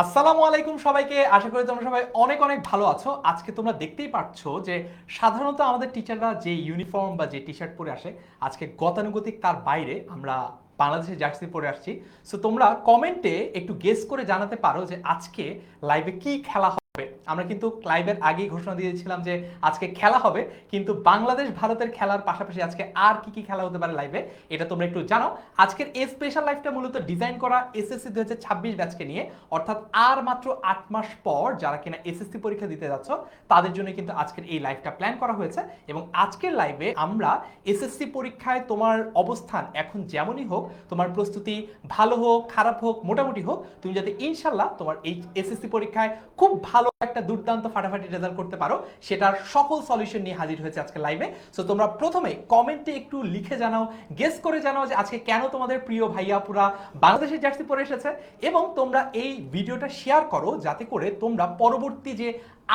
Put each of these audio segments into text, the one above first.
আসসালামু আলাইকুম সবাইকে। আশা করি তোমরা সবাই অনেক অনেক ভালো আছো। আজকে তোমরা দেখতেই পাচ্ছ যে সাধারণত আমাদের টিচাররা যে ইউনিফর্ম বা যে টি শার্ট পরে আসে, আজকে গতানুগতিক তার বাইরে আমরা বাংলাদেশের জার্সি পরে আসছি। সো তোমরা কমেন্টে একটু গেস করে জানাতে পারো যে আজকে লাইভে কি খেলা হবে। আমরা কিন্তু লাইভের আগেই ঘোষণা দিয়ে দিয়েছিলাম যে আজকে খেলা হবে, কিন্তু বাংলাদেশ ভারতের খেলার পাশাপাশি আজকে আর কি কি খেলা হতে পারে লাইভে, এটা তোমরা একটু জানাও। আজকের এই স্পেশাল লাইভটা মূলত ডিজাইন করা এসএসসি 2026 ব্যাচকে নিয়ে, অর্থাৎ আর মাত্র 8 মাস পর যারা কিনা এসএসসি পরীক্ষা দিতে যাচ্ছ তাদের জন্য কিন্তু আজকের এই লাইভটা প্ল্যান করা হয়েছে। এবং আজকের লাইভে আমরা এসএসসি পরীক্ষায় তোমার অবস্থান এখন যেমনই হোক, তোমার প্রস্তুতি ভালো হোক খারাপ হোক মোটামুটি হোক, তুমি যাতে ইনশাল্লাহ তোমার এই এসএসসি পরীক্ষায় খুব ভালো একটা দুর্দান্ত ফাটাফাটি রেজাল্ট করতে পারো, সেটার সকল সলিউশন নিয়ে হাজির হয়েছে আজকে লাইভে। সো তোমরা প্রথমে কমেন্টে একটু লিখে জানাও, গেস করে জানাও যে আজকে কেন তোমাদের প্রিয় ভাইয়া পুরা বাংলাদেশের জার্সি পরে এসেছে। এবং তোমরা এই ভিডিওটা শেয়ার করো যাতে করে তোমরা পরবর্তী যে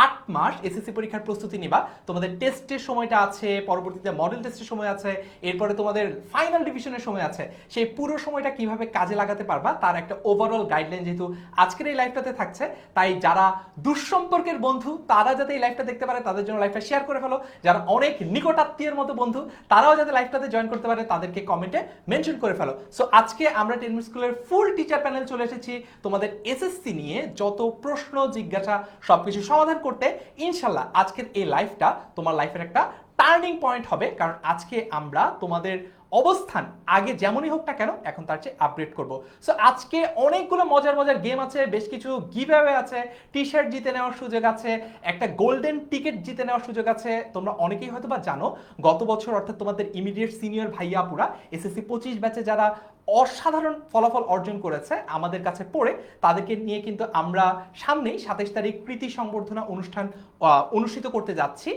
8 মাস এসএসসি পরীক্ষার প্রস্তুতি নিবা, তোমাদের টেস্টের সময়টা আছে, পরবর্তীতে মডেল টেস্টের সময় আছে, এরপরে তোমাদের ফাইনাল ডিভিশনের সময় আছে, সেই পুরো সময়টা কিভাবে কাজে লাগাতে পারবা তার একটা ওভারঅল গাইডলাইন যেহেতু আজকের এই লাইভটাতে থাকছে, তাই যারা দুঃসম্পর্কের বন্ধু তারা যাতে এই লাইভটা দেখতে পারে তাদের জন্য লাইভটা শেয়ার করে ফেলো। যারা অনেক নিকটাত্মীয়ের মতো বন্ধু তারাও যাতে লাইভটাতে জয়েন করতে পারে তাদেরকে কমেন্টে মেনশন করে ফেলো। সো আজকে আমরা টেনমিন স্কুলের ফুল টিচার প্যানেল চলে এসেছি তোমাদের এসএসসি নিয়ে যত প্রশ্ন জিজ্ঞাসা সবকিছু সমাধান করতে। ইনশাল্লাহ আজকের এই লাইফটা তোমার লাইফের একটা টার্নিং পয়েন্ট হবে, কারণ আজকে আমরা তোমাদের অবস্থান আগে যেমনই হোক না কেন এখন তার চেয়ে আপডেট করব। সো আজকে অনেকগুলো মজার মজার গেম আছে, বেশ কিছু গিভঅ্যাওয়ে আছে, টি শার্ট জিতে নেওয়ার সুযোগ আছে, একটা গোল্ডেন টিকিট জিতে নেওয়ার সুযোগ আছে। তোমরা অনেকেই হয়তো বা জানো গত বছর অর্থাৎ তোমাদের ইমিডিয়েট সিনিয়র ভাইয়াপুরা এসএসসি 25 ব্যাচে যারা অসাধারণ ফলাফল অর্জন করেছে আমাদের কাছে পড়ে, তাদেরকে নিয়ে কিন্তু আমরা সামনেই 27 তারিখ প্রীতি সংবর্ধনা অনুষ্ঠান অনুষ্ঠিত করতে যাচ্ছি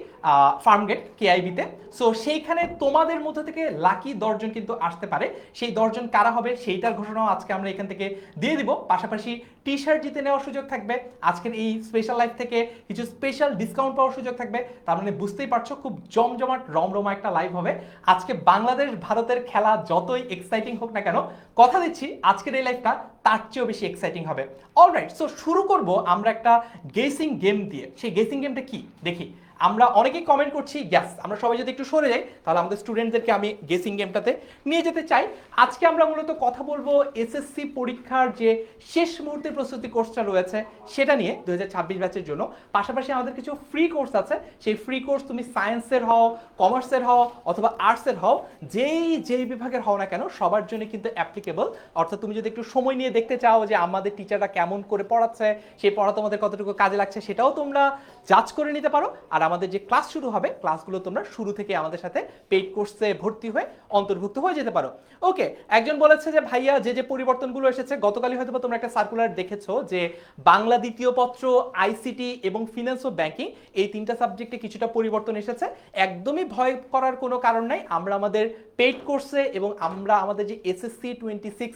ফার্মগেট কেআইবিতে। সো সেইখানে তোমাদের মধ্যে থেকে লাকি 10 জন কিন্তু আসতে পারে। সেই 10 জন কারা হবে সেইটার ঘোষণাও আজকে আমরা এখান থেকে দিয়ে দিব। পাশাপাশি টি শার্ট জিতে নেওয়ার সুযোগ থাকবে, আজকের এই স্পেশাল লাইভ থেকে কিছু স্পেশাল ডিসকাউন্ট পাওয়ার সুযোগ থাকবে। তার মানে বুঝতেই পারছো খুব জমজমাট রমরমা একটা লাইভ হবে আজকে। বাংলাদেশ ভারতের খেলা যতই এক্সাইটিং হোক না কেন, কথা দিচ্ছি আজকের এই লাইভটা তার চেয়েও বেশি এক্সাইটিং হবে। অলরাইট, সো শুরু করব আমরা একটা গেসিং গেম দিয়ে। সেই গেসিং গেমটা কি দেখি। আমরা অনেকেই কমেন্ট করছি গ্যাস, আমরা সবাই যদি একটু সরে যাই তাহলে আমাদের স্টুডেন্টদেরকে আমি গেসিং গেমটাতে নিয়ে যেতে চাই। আজকে আমরা মূলত কথা বলবো এসএসসি পরীক্ষার যে শেষ মুহূর্তের প্রস্তুতি কোর্সটা রয়েছে সেটা নিয়ে 2026 ব্যাচের জন্য। পাশাপাশি আমাদের কিছু ফ্রি কোর্স আছে, সেই ফ্রি কোর্স তুমি সায়েন্সের হও, কমার্সের হও অথবা আর্টসের হও, যেই বিভাগের হও না কেন সবার জন্য কিন্তু অ্যাপ্লিকেবল। অর্থাৎ তুমি যদি একটু সময় নিয়ে দেখতে চাও যে আমাদের টিচাররা কেমন করে পড়াচ্ছে, সেই পড়া তোমাদের কতটুকু কাজে লাগছে, সেটাও তোমরা জাজ করে নিতে পারো। আর আমাদের যে ক্লাস শুরু হবে ক্লাসগুলো তোমরা শুরু থেকে আমাদের সাথে পেইড কোর্সে ভর্তি হয়ে অন্তর্ভুক্ত হয়ে যেতে পারো। ওকে, একজন বলেছে যে ভাইয়া যে পরিবর্তনগুলো এসেছে, গতকালই হয়তো তোমরা একটা সার্কুলার দেখেছো যে বাংলা দ্বিতীয় পত্র, আইসিটি এবং ফিনান্স ও ব্যাংকিং এই তিনটা সাবজেক্টে কিছুটা পরিবর্তন এসেছে। একদমই ভয় করার কোনো কারণ নাই, আমরা আমাদের পেইড কোর্সে এবং আমরা আমাদের যে এসএসসি 26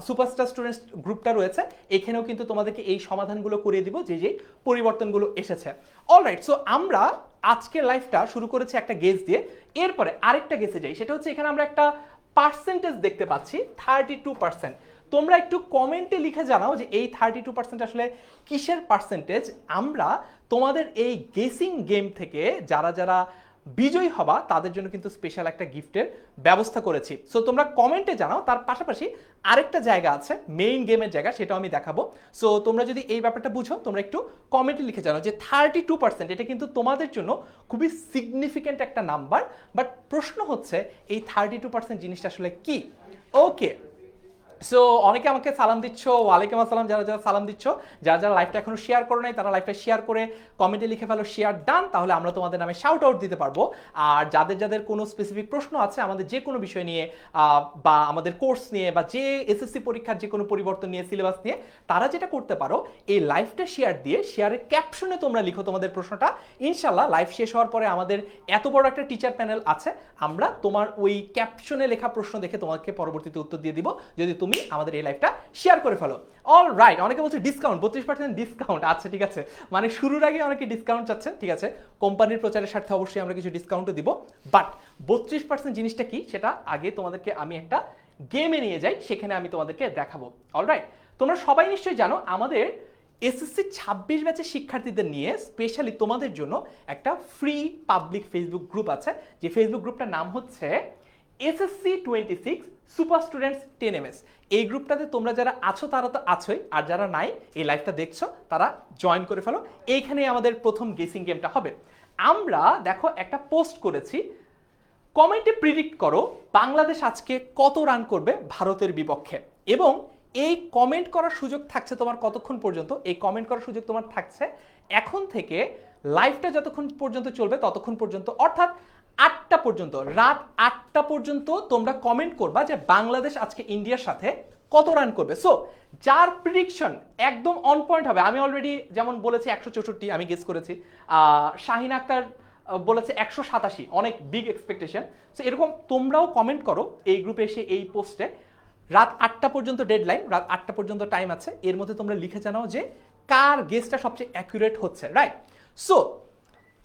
সুপারস্টার স্টুডেন্টস গ্রুপটা রয়েছে এখানেও কিন্তু তোমাদেরকে এই সমাধানগুলো করিয়ে দিব যে পরিবর্তনগুলো এসেছে। অলরাইট, সো আমরা আজকের লাইফটা শুরু করেছি একটা গেস দিয়ে, এরপরে আরেকটা গেসে যাই। সেটা হচ্ছে এখানে আমরা একটা পার্সেন্টেজ দেখতে পাচ্ছি 32%। তোমরা একটু কমেন্টে লিখে জানাও যে এই 32% আসলে কিসের পার্সেন্টেজ। আমরা তোমাদের এই গেসিং গেম থেকে যারা যারা বিজয়ী হবা তাদের জন্য কিন্তু স্পেশাল একটা গিফটের ব্যবস্থা করেছি। সো তোমরা কমেন্টে জানাও। তার পাশাপাশি আরেকটা জায়গা আছে মেইন গেমের জায়গা, সেটাও আমি দেখাবো। সো তোমরা যদি এই ব্যাপারটা বুঝো তোমরা একটু কমেন্টে লিখে জানাও যে 32% এটা কিন্তু তোমাদের জন্য খুবই সিগনিফিক্যান্ট একটা নাম্বার। বাট প্রশ্ন হচ্ছে এই 32% জিনিসটা আসলে কি। ওকে, সো অনেকে আমাকে সালাম দিচ্ছ, ওয়ালাইকুম আসসালাম। যারা যারা সালাম দিচ্ছ, যারা যারা লাইভটা এখনো শেয়ার করো নাই তারা লাইভটা শেয়ার করে কমেন্টে লিখে ফেলো শেয়ার ডান, তাহলে আমরা তোমাদের নামে শাউট আউট দিতে পারবো। আর যাদের যাদের কোনো স্পেসিফিক প্রশ্ন আছে আমাদের যে কোনো বিষয় নিয়ে বা আমাদের কোর্স নিয়ে বা যে এসএসসি পরীক্ষার যে কোনো পরিবর্তন নিয়ে, সিলেবাস নিয়ে, তারা যেটা করতে পারো এই লাইভটা শেয়ার দিয়ে শেয়ারের ক্যাপশনে তোমরা লিখো তোমাদের প্রশ্নটা। ইনশাল্লাহ লাইভ শেষ হওয়ার পরে আমাদের এত বড় একটা টিচার প্যানেল আছে, আমরা তোমার ওই ক্যাপশনে লেখা প্রশ্ন দেখে তোমাকে পরবর্তীতে উত্তর দিয়ে দিব যদি তুমি আমাদের এই লাইভটা শেয়ার করে ফেলো। অল রাইট, অনেকে বলছে ডিসকাউন্ট 32% ডিসকাউন্ট। আচ্ছা ঠিক আছে, মানে শুরুর আগে অনেকে ডিসকাউন্ট চাচ্ছেন, ঠিক আছে, কোম্পানির প্রচারের স্বার্থে অবশ্যই আমরা কিছু ডিসকাউন্টও দিব। বাট 32% জিনিসটা কি সেটা আগে তোমাদেরকে আমি একটা গেমে নিয়ে যাই, সেখানে আমি তোমাদেরকে দেখাবো। অলরাইট, তোমরা সবাই নিশ্চয়ই জানো আমাদের এসএসসি 26 ব্যাচের শিক্ষার্থীদের নিয়ে স্পেশালি তোমাদের জন্য একটা ফ্রি পাবলিক ফেসবুক গ্রুপ আছে, যে ফেসবুক গ্রুপটার নাম হচ্ছে এসএসসি 26 সুপার স্টুডেন্টস 10ms। এই গ্রুপটাতে তোমরা যারা আছো তারা তো আছোই, আর যারা নাই এই লাইভটা দেখছো তারা জয়েন করে ফেলো। এইখানেই আমাদের প্রথম গেসিং গেমটা হবে। আমরা দেখো একটা পোস্ট করেছি, কমেন্টে প্রিডিক্ট করো বাংলাদেশ আজকে কত রান করবে ভারতের বিপক্ষে, এবং এই কমেন্ট করার সুযোগ থাকছে তোমার কতক্ষণ পর্যন্ত? এই কমেন্ট করার সুযোগ তোমার থাকছে এখন থেকে লাইভটা যতক্ষণ পর্যন্ত চলবে ততক্ষণ পর্যন্ত, অর্থাৎ 8টা পর্যন্ত, রাত 8টা পর্যন্ত তোমরা কমেন্ট করবা যে বাংলাদেশ আজকে ইন্ডিয়ার সাথে কত রান করবে। সো যার প্রিডিকশন একদম অন পয়েন্ট হবে, আমি অলরেডি যেমন বলেছি 164, আমি গেস করেছি, শাহিন আক্তার বলেছে 187, অনেক বিগ এক্সপেকটেশন। সো এরকম তোমরাও কমেন্ট করো এই গ্রুপে এসে, এই পোস্টে। রাত 8টা পর্যন্ত ডেডলাইন, রাত 8টা পর্যন্ত টাইম আছে, এর মধ্যে তোমরা লিখে জানাও যে কার গেসটা সবচেয়ে অ্যাকুরেট হচ্ছে, রাইট? সো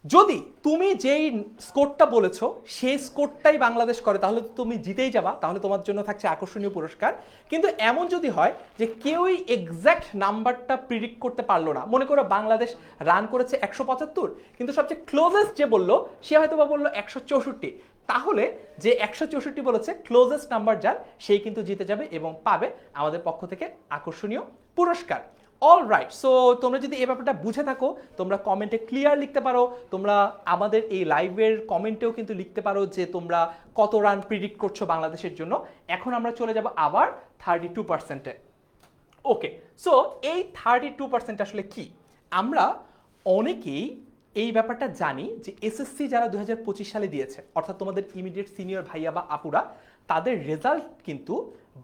যদি তুমি যেই স্কোরটা বলেছো সেই স্কোরটাই বাংলাদেশ করে তাহলে তুমি জিতেই যাবা, তাহলে তোমার জন্য থাকছে আকর্ষণীয় পুরস্কার। কিন্তু এমন যদি হয় যে কেউই এক্স্যাক্ট নাম্বারটা প্রিডিক্ট করতে পারলো না, মনে করো বাংলাদেশ রান করেছে 175, কিন্তু সবচেয়ে ক্লোজেস্ট যে বললো সে হয়তো বা বললো 164, তাহলে যে 164 বলেছে ক্লোজেস্ট নাম্বার যার, সেই কিন্তু জিতে যাবে এবং পাবে আমাদের পক্ষ থেকে আকর্ষণীয় পুরস্কার। অল রাইট, সো তোমরা যদি এই ব্যাপারটা বুঝে থাকো তোমরা কমেন্টে ক্লিয়ার লিখতে পারো। তোমরা আমাদের এই লাইভের কমেন্টেও কিন্তু লিখতে পারো যে তোমরা কত রান প্রিডিক্ট করছো বাংলাদেশের জন্য। এখন আমরা চলে যাব আবার 32%-এ। ওকে, সো এই 32% আসলে কি? আমরা অনেকেই এই ব্যাপারটা জানি যে এসএসসি যারা 2025 সালে দিয়েছে, অর্থাৎ তোমাদের ইমিডিয়েট সিনিয়র ভাইয়া বা আপুরা, তাদের রেজাল্ট কিন্তু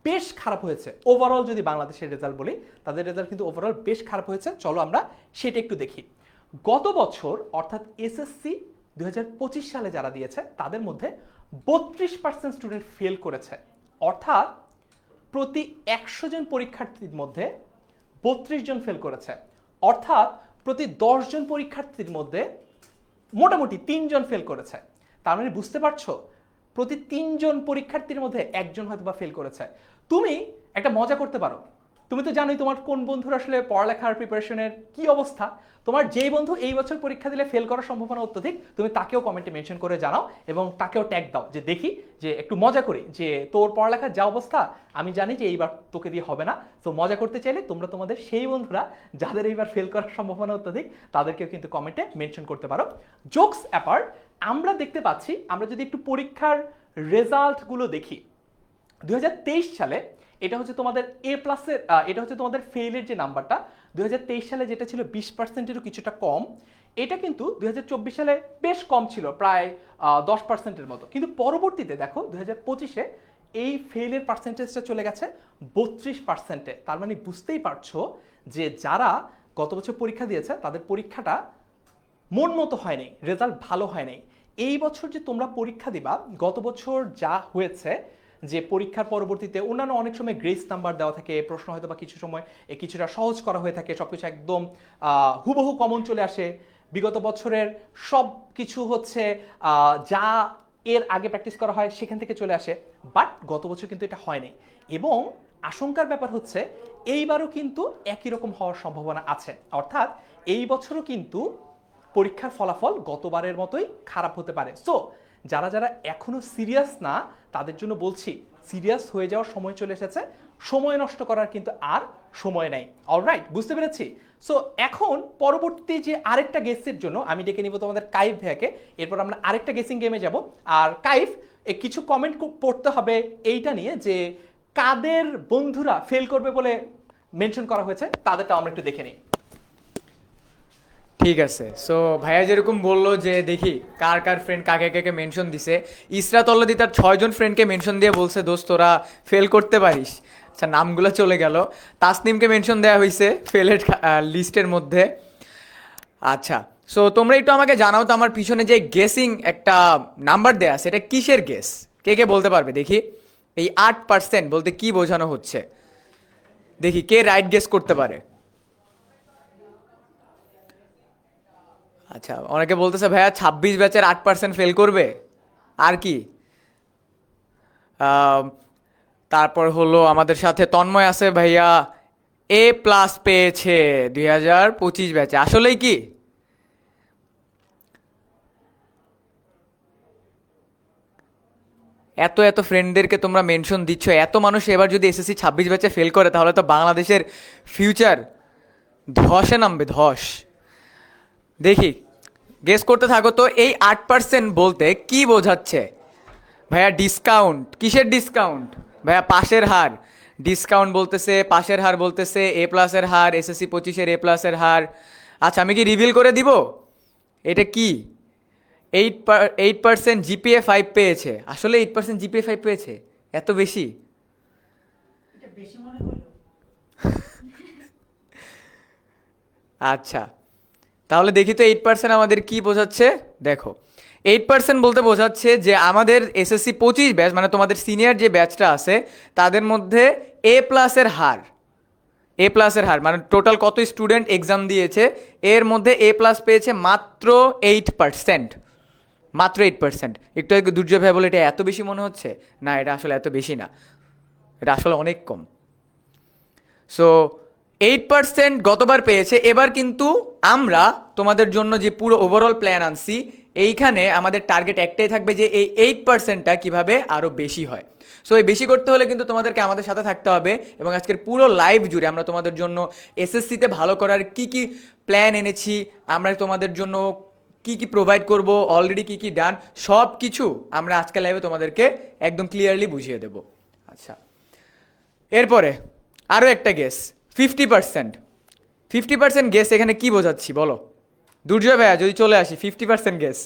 বেশ খারাপ হয়েছে। ওভারঅল যদি বাংলাদেশের রেজাল্ট বলি, তাদের রেজাল্ট কিন্তু ওভারঅল বেশ খারাপ হয়েছে। চলো আমরা সেটা একটু দেখি। গত বছর অর্থাৎ এসএসসি 2025 সালে যারা দিয়েছে তাদের মধ্যে 32% স্টুডেন্ট ফেল করেছে, অর্থাৎ প্রতি 100 জন পরীক্ষার্থীর মধ্যে 32 জন ফেল করেছে, অর্থাৎ প্রতি 10 জন পরীক্ষার্থীর মধ্যে মোটামুটি 3 জন ফেল করেছে। তার মানে বুঝতে পারছো প্রতি 3 জন পরীক্ষার্থীর মধ্যে একজন হয়তো বা ফেল করেছে। তুমি একটা মজা করতে পারো, তুমি তো জানোই তোমার কোন বন্ধুর আসলে পড়ালেখার প্রিপারেশনের কি অবস্থা। তোমার যেই বন্ধু এই বছর পরীক্ষা দিলে ফেল করার সম্ভাবনা অত্যধিক, তুমি তাকেও কমেন্টে মেনশন করে জানাও এবং তাকেও ট্যাগ দাও, যে দেখি যে একটু মজা করি যে তোর পড়ালেখার যা অবস্থা আমি জানি যে এইবার তোকে দিয়ে হবে না। তো মজা করতে চাইলে তোমরা তোমাদের সেই বন্ধুরা যাদের এইবার ফেল করার সম্ভাবনা অত্যধিক তাদেরকেও কিন্তু কমেন্টে মেনশন করতে পারো। জোকস অ্যাপার্ট, আমরা দেখতে পাচ্ছি, আমরা যদি একটু পরীক্ষার রেজাল্টগুলো দেখি, 2023 সালে এটা হচ্ছে তোমাদের এ প্লাসের, এটা হচ্ছে তোমাদের ফেইলের যে নাম্বারটা, 2023 সালে যেটা ছিল 20%-এরও কিছুটা কম, এটা কিন্তু 2024 সালে বেশ কম ছিল, প্রায় 10%-এর মতো। কিন্তু পরবর্তীতে দেখো 2025-এ এই ফেইলের পার্সেন্টেজটা চলে গেছে 32%-এ। তার মানে বুঝতেই পারছো যে যারা গত বছর পরীক্ষা দিয়েছে তাদের পরীক্ষাটা মন মতো হয় নাই, রেজাল্ট ভালো হয় নাই। এই বছর যে তোমরা পরীক্ষা দিবা, গত বছর যা হয়েছে যে পরীক্ষার পরবর্তীতে অন্যান্য অনেক সময় গ্রেস নাম্বার দেওয়া থাকে, প্রশ্ন হয়তো বা কিছু সময় কিছুটা সহজ করা হয়ে থাকে, সবকিছু একদম হুবহু কমন চলে আসে। বিগত বছরের সব কিছু হচ্ছে যা এর আগে প্র্যাকটিস করা হয় সেখান থেকে চলে আসে, বাট গত বছর কিন্তু এটা হয়নি। এবং আশঙ্কার ব্যাপার হচ্ছে এইবারও কিন্তু একই রকম হওয়ার সম্ভাবনা আছে, অর্থাৎ এই বছরও কিন্তু পরীক্ষার ফলাফল গতবারের মতোই খারাপ হতে পারে। সো যারা যারা এখনো সিরিয়াস না তাদের জন্য বলছি, সিরিয়াস হয়ে যাওয়ার সময় চলে এসেছে, সময় নষ্ট করার কিন্তু আর সময় নাই। অলরাইট, বুঝতে পেরেছি। সো এখন পরবর্তী যে আরেকটা গেসের জন্য আমি ডেকে নিব তোমাদের কাইফ ভাইয়াকে, এরপর আমরা আরেকটা গেসিং গেমে যাব। আর কাইফ, কিছু কমেন্ট পড়তে হবে এইটা নিয়ে যে কাদের বন্ধুরা ফেল করবে বলে মেনশন করা হয়েছে, তাদেরটা আমরা একটু দেখে নিই। ঠিক আছে, সো ভাইয়া যেরকম বললো যে দেখি কার কার ফ্রেন্ড কাকে কাকে মেনশন দিছে। ইসরাত অলরেডি তার 6 জন ফ্রেন্ডকে মেনশন দিয়ে বলছে দোস্ত তোরা ফেল করতে পারিস। আচ্ছা, নামগুলো চলে গেল। তাসনিমকে মেনশন দেওয়া হয়েছে ফেলের লিস্টের মধ্যে। আচ্ছা, সো তোমরা একটু আমাকে জানাও তো আমার পিছনে যে গেসিং একটা নাম্বার দেয়া আছে এটা কিসের গেস? কে কে বলতে পারবে দেখি? এই 8% বলতে কি বোঝানো হচ্ছে? দেখি কে রাইট গেস করতে পারে। আচ্ছা, অনেকে বলতেছে ভাইয়া 26 ব্যাচের 8% ফেল করবে। আর কি? আম, তারপর হলো আমাদের সাথে তন্ময় আছে ভাইয়া, A+ পেয়েছে 2025 ব্যাচে, আসলেই কি? এত এত ফ্রেন্ডদেরকে তোমরা মেনশন দিচ্ছ, এত মানুষ এবার যদি এসএসসি 26 ব্যাচে ফেল করে তাহলে তো বাংলাদেশের ফিউচার ধসে নামবে, ধস। দেখি, গেস করতে থাকো তো। এই 8% বলতে কি বোঝাচ্ছে ভাইয়া? ডিসকাউন্ট? কিসের ডিসকাউন্ট ভাইয়া? পাশের হার ডিসকাউন্ট বলতেছে, পাশের হার বলতেছে, A+-এর হার, এসএসসি 25-এর A+-এর হার। আচ্ছা, আমি কি রিভিল করে দিব এটা কি? 8% জিপিএ 5 পেয়েছে, আসলে 8% জিপিএ 5 পেয়েছে, এত বেশি? এটা বেশি মনে হলো। আচ্ছা, তাহলে দেখি তো 8% আমাদের কি বোঝাচ্ছে। দেখো, 8% বলতে বোঝাচ্ছে যে আমাদের এসএসসি 25 ব্যাচ, মানে তোমাদের সিনিয়র যে ব্যাচটা আছে তাদের মধ্যে A+-এর হার মানে টোটাল কত স্টুডেন্ট এক্সাম দিয়েছে এর মধ্যে A+ পেয়েছে মাত্র 8%। মাত্র 8%। একটু আগে দুর্জয় ভাই বলে এটা এত বেশি মনে হচ্ছে, না এটা আসলে এত বেশি না, এটা আসলে অনেক কম। সো 8% গতবার পেয়েছে, এবার কিন্তু আমরা তোমাদের জন্য যে পুরো ওভারঅল প্ল্যান আনছি, এইখানে আমাদের টার্গেট একটাই থাকবে যে এই 8%টা কিভাবে আরো বেশি হয়। সো এই বেশি করতে হলে কিন্তু তোমাদেরকে আমাদের সাথে থাকতে হবে, এবং আজকের পুরো লাইভ জুড়ে আমরা তোমাদের জন্য এসএসসিতে ভালো করার কি কি প্ল্যান এনেছি, আমরা তোমাদের জন্য কি কি প্রোভাইড করব, অলরেডি কি কি ডান, সব কিছু আমরা আজকে লাইভে তোমাদেরকে একদম ক্লিয়ারলি বুঝিয়ে দেব। আচ্ছা, এরপরে আরও একটা গেস, 50%। 50% গেস এখানে কি বোঝাচ্ছি বলো? দুর্জয় ভাইয়া যদি চলে আসি, 50% গেস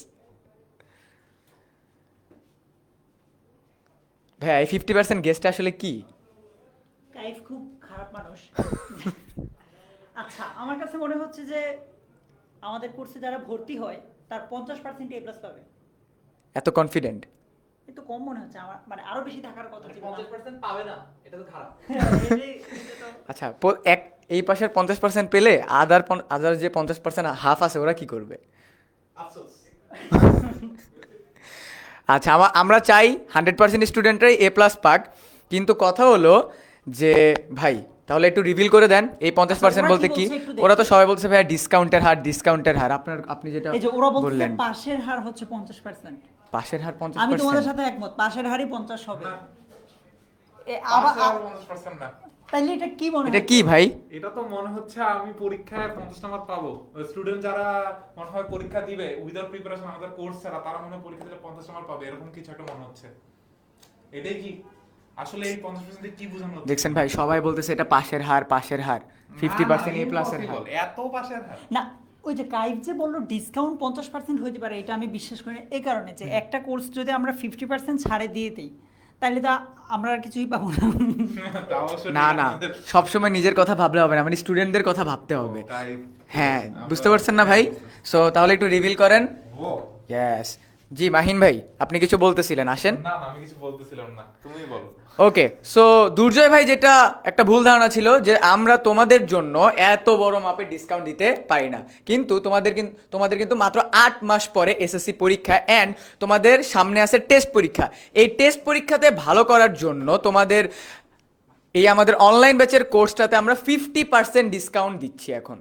ভাইয়া, এই 50% গেসটা আসলে কি? কাইফ খুব খারাপ মানুষ। আচ্ছা, আমার কাছে মনে হচ্ছে যে আমাদের কোর্সে যারা ভর্তি হয় তার 50% A+ পাবে। এত কনফিডেন্ট? একটু কম মনে হচ্ছে আমার, মানে আরো বেশি থাকার কথা ছিল। 50% পাবে না, এটা তো খারাপ। আচ্ছা, এই পাশের 50% পেলে আদার যে 50% হাফ আছে ওরা কি করবে? আফসোস। আচ্ছা, আমরা চাই 100% স্টুডেন্টরাই A+ পাক, কিন্তু কথা হলো যে ভাই তাহলে একটু রিভিল করে দেন এই 50% ওরা বলতে কি কি? বলছে একটু দেখি। ওরা তো সবাই বলছে ভাইয়া ডিসকাউন্টের হার, আপনি যেটা এই যে ওরা বলছে বললেন পাশের হার হচ্ছে 50%। পাশের হার আমি তোমাদের 50%। সাথে একমত, পাশের হারই 50 হবে। না, আবার 50% না। তাইলে এটা কি মনে এটা হয়? কি ভাই? এটা তো মনে হচ্ছে আমি পরীক্ষায় 50 নাম্বার পাবো। স্টুডেন্ট যারা মনে হয় পরীক্ষা দিবে উইদাউট প্রিপারেশন, আমাদের কোর্স ছাড়া, তারা মনে হয় পরীক্ষা দিলে 50 নাম্বার পাবে, এরকম কিছু একটা মনে হচ্ছে। এটাই কি আসলে এই 50% কি বোঝানো হচ্ছে? দেখছেন ভাই, সবাই বলতেছে এটা পাশের হার 50% A+-এর হার। এত পাশের হার। না, ওই যে কাইফ যে বললো ডিসকাউন্ট 50% হইতে পারে, এটা আমি বিশ্বাস করি না। এই কারণে যে একটা কোর্স যদি আমরা 50% ছাড়ে দিয়ে দিই তাহলে তো আমরা আর কিছুই পাবো না। তা অবশ্য না ঠিক না, আমাদের- সবসময় নিজের কথা ভাবলে হবে না, মানে স্টুডেন্টদের কথা ভাবতে হবে। তাই হ্যাঁ, আমরা- বুঝতে পারছেন না ভাই? সো তাহলে একটু রিভিল করেন। ও, ইয়েস, জি মাহিন ভাই আপনি কিছু বলতেছিলেন, আসেন। না না, আমি কিছু বলতেছিলাম না, তুমিই বলো। ওকে, সো দুর্জয় ভাই যেটা একটা ভুল ধারণা ছিল যে আমরা তোমাদের জন্য এত বড় মাপের ডিসকাউন্ট দিতে পারি না, কিন্তু তোমাদের কিন্তু মাত্র 8 মাস পরে এসএসসি পরীক্ষা, অ্যান্ড তোমাদের সামনে আছে টেস্ট পরীক্ষা। এই টেস্ট পরীক্ষাতে ভালো করার জন্য তোমাদের এই আমাদের অনলাইন ব্যাচের কোর্সটাতে আমরা 50% ডিসকাউন্ট দিচ্ছি এখন।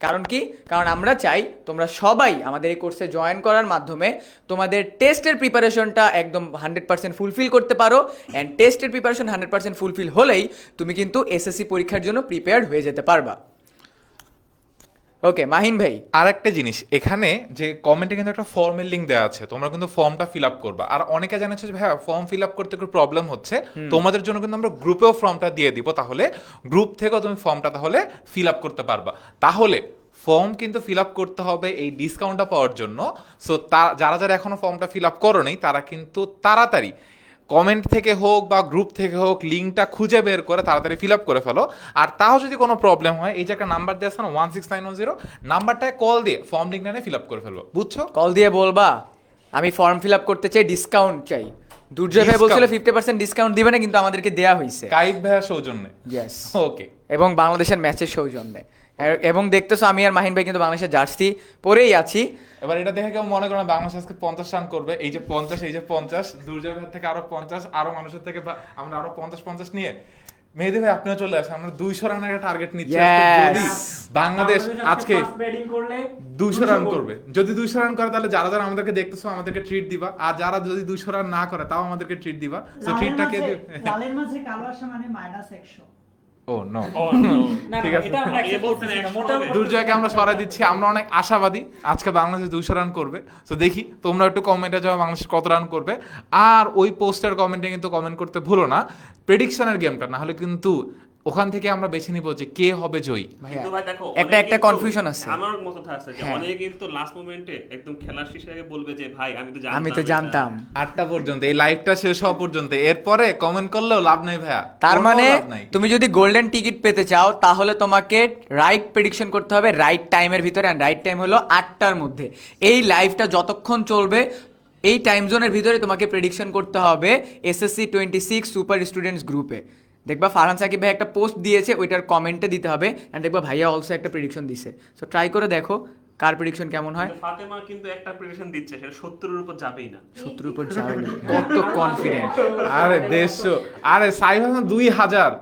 কারণ কি? কারণ আমরা চাই তোমরা সবাই আমাদের এই কোর্সে জয়েন করার মাধ্যমে তোমাদের টেস্টের প্রিপারেশনটা একদম 100% ফুলফিল করতে পারো, অ্যান্ড টেস্টের প্রিপারেশন 100% ফুলফিল হলেই তুমি কিন্তু এসএসসি পরীক্ষার জন্য প্রিপেয়ার্ড হয়ে যেতে পারবা। ওকে মাহিন ভাই, আর একটা জিনিস, এখানে যে কমেন্টে কিন্তু একটা ফর্মের লিঙ্ক দেওয়া আছে, তোমরা কিন্তু ফর্মটা ফিল আপ করবা। আর অনেকে জানাচ্ছে যে ভাইয়া ফর্ম ফিল আপ করতে একটু প্রবলেম হচ্ছে, তোমাদের জন্য কিন্তু আমরা গ্রুপেও ফর্মটা দিয়ে দিব, তাহলে গ্রুপ থেকেও তুমি ফর্মটা তাহলে ফিল আপ করতে পারবা। তাহলে ফর্ম কিন্তু ফিল আপ করতে হবে এই ডিসকাউন্টটা পাওয়ার জন্য। সো যারা যারা এখনো ফর্মটা ফিল আপ করো নাই, তারা কিন্তু তাড়াতাড়ি কমেন্ট থেকে হোক বা গ্রুপ থেকে হোক লিঙ্কটা খুঁজে বের করে তাড়াতাড়ি ফিল আপ করে ফেলো। আর তাও যদি কোনো প্রবলেম হয়, এই যে একটা নাম্বার দিয়ে আছে না 16910, নাম্বারটায় কল দিয়ে ফর্ম লিঙ্ক নিয়ে ফিল আপ করে ফেলবো, বুঝছো? কল দিয়ে বলবা আমি ফর্ম ফিল আপ করতে চাই, ডিসকাউন্ট চাই। দুর্জয় ভাই বলছিল 50% ডিসকাউন্ট দিবে না, কিন্তু আমাদেরকে দেয়া হয়েছে। কাইব ভাইয়া সৌজন্যে। ইয়েস, ওকে। এবং বাংলাদেশের ম্যাচের সৌজন্যে। এবং দেখতেছো আমি আর মাহিন ভাই কিন্তু বাংলাদেশের জার্সি পরেই আছি। এবার এটা দেখে কেউ মনে করে বাংলাদেশ আজকে 50 রান করবে, এই যে 50, এই যে 50, দুর্জয় ভাইয়ের থেকে আরো 50, আরো মানুষের থেকে আমরা আরো 50 নিয়ে মেহেদী ভাই আপনিও চলে আসেন, আমরা 200 রানের একটা টার্গেট নিচ্ছি Yes! আজকে। যদি বাংলাদেশ আজকে ব্যাটিং করলে 200 রান করবে, যদি 200 রান করে তাহলে যারা যারা আমাদেরকে দেখতেছো আমাদেরকে ট্রিট দিবা, আর যারা যদি 200 রান না করে তাও আমাদেরকে ট্রিট দিবা। তো ট্রিটটা কে দিবে? লালের মাঝে কালো আসা মানে -100। ও নো, না ঠিক আছে। এটা আমরা accept করছি না, মোটেও দুর্জয়কে আমরা সরাই দিচ্ছি, আমরা অনেক আশাবাদী আজকে বাংলাদেশ 200 রান করবে। তো দেখি তোমরা একটু কমেন্টে যাও বাংলাদেশ কত রান করবে, আর ওই পোস্টের কমেন্টে কিন্তু কমেন্ট করতে ভুলো না প্রেডিকশনের গেমটা, না হলে কিন্তু ওখান থেকে আমরা বেছে নিব যে কে হবে জয়ী। ভাইয়া কিন্তু ভাই দেখো, একটা অনেকে একটা কিন্তু- কনফিউশন আছে। আমার মতো আছে যে হ্যাঁ। অনেকে কিন্তু লাস্ট মোমেন্টে একদম খেলার শেষে আগে বলবে যে ভাই আমি তো জানতাম। 8টা পর্যন্ত এই লাইভটা শেষ হওয়া পর্যন্ত, এরপরে কমেন্ট করলেও লাভ নাই ভাইয়া, তার কোনো মানে লাভ নাই। তুমি যদি গোল্ডেন টিকিট পেতে চাও তাহলে তোমাকে রাইট প্রেডিকশন করতে হবে রাইট টাইমের ভিতরে, আর রাইট টাইম হলো 8টার মধ্যে। এই লাইভটা যতক্ষণ চলবে এই টাইম জোনের ভিতরে তোমাকে প্রেডিকশন করতে হবে এসএসসি 26 সুপার স্টুডেন্টস গ্রুপে। দেখবা ফারহান সাকিব ভাই একটা পোস্ট দিয়েছে, ওইটার কমেন্টে দিতে হবে, এন্ড দেখবা ভাইয়া অলসো একটা প্রেডিকশন দিছে। সো ট্রাই করে দেখো কার প্রেডিকশন কেমন হয়। ফাতেমা কিন্তু একটা প্রেডিকশন দিচ্ছে, সেটা 70-এর উপর যাবেই না। 70 উপর যাবে না, কত কনফিডেন্ট। আরে 150, আরে সাইফ হাসান 2000।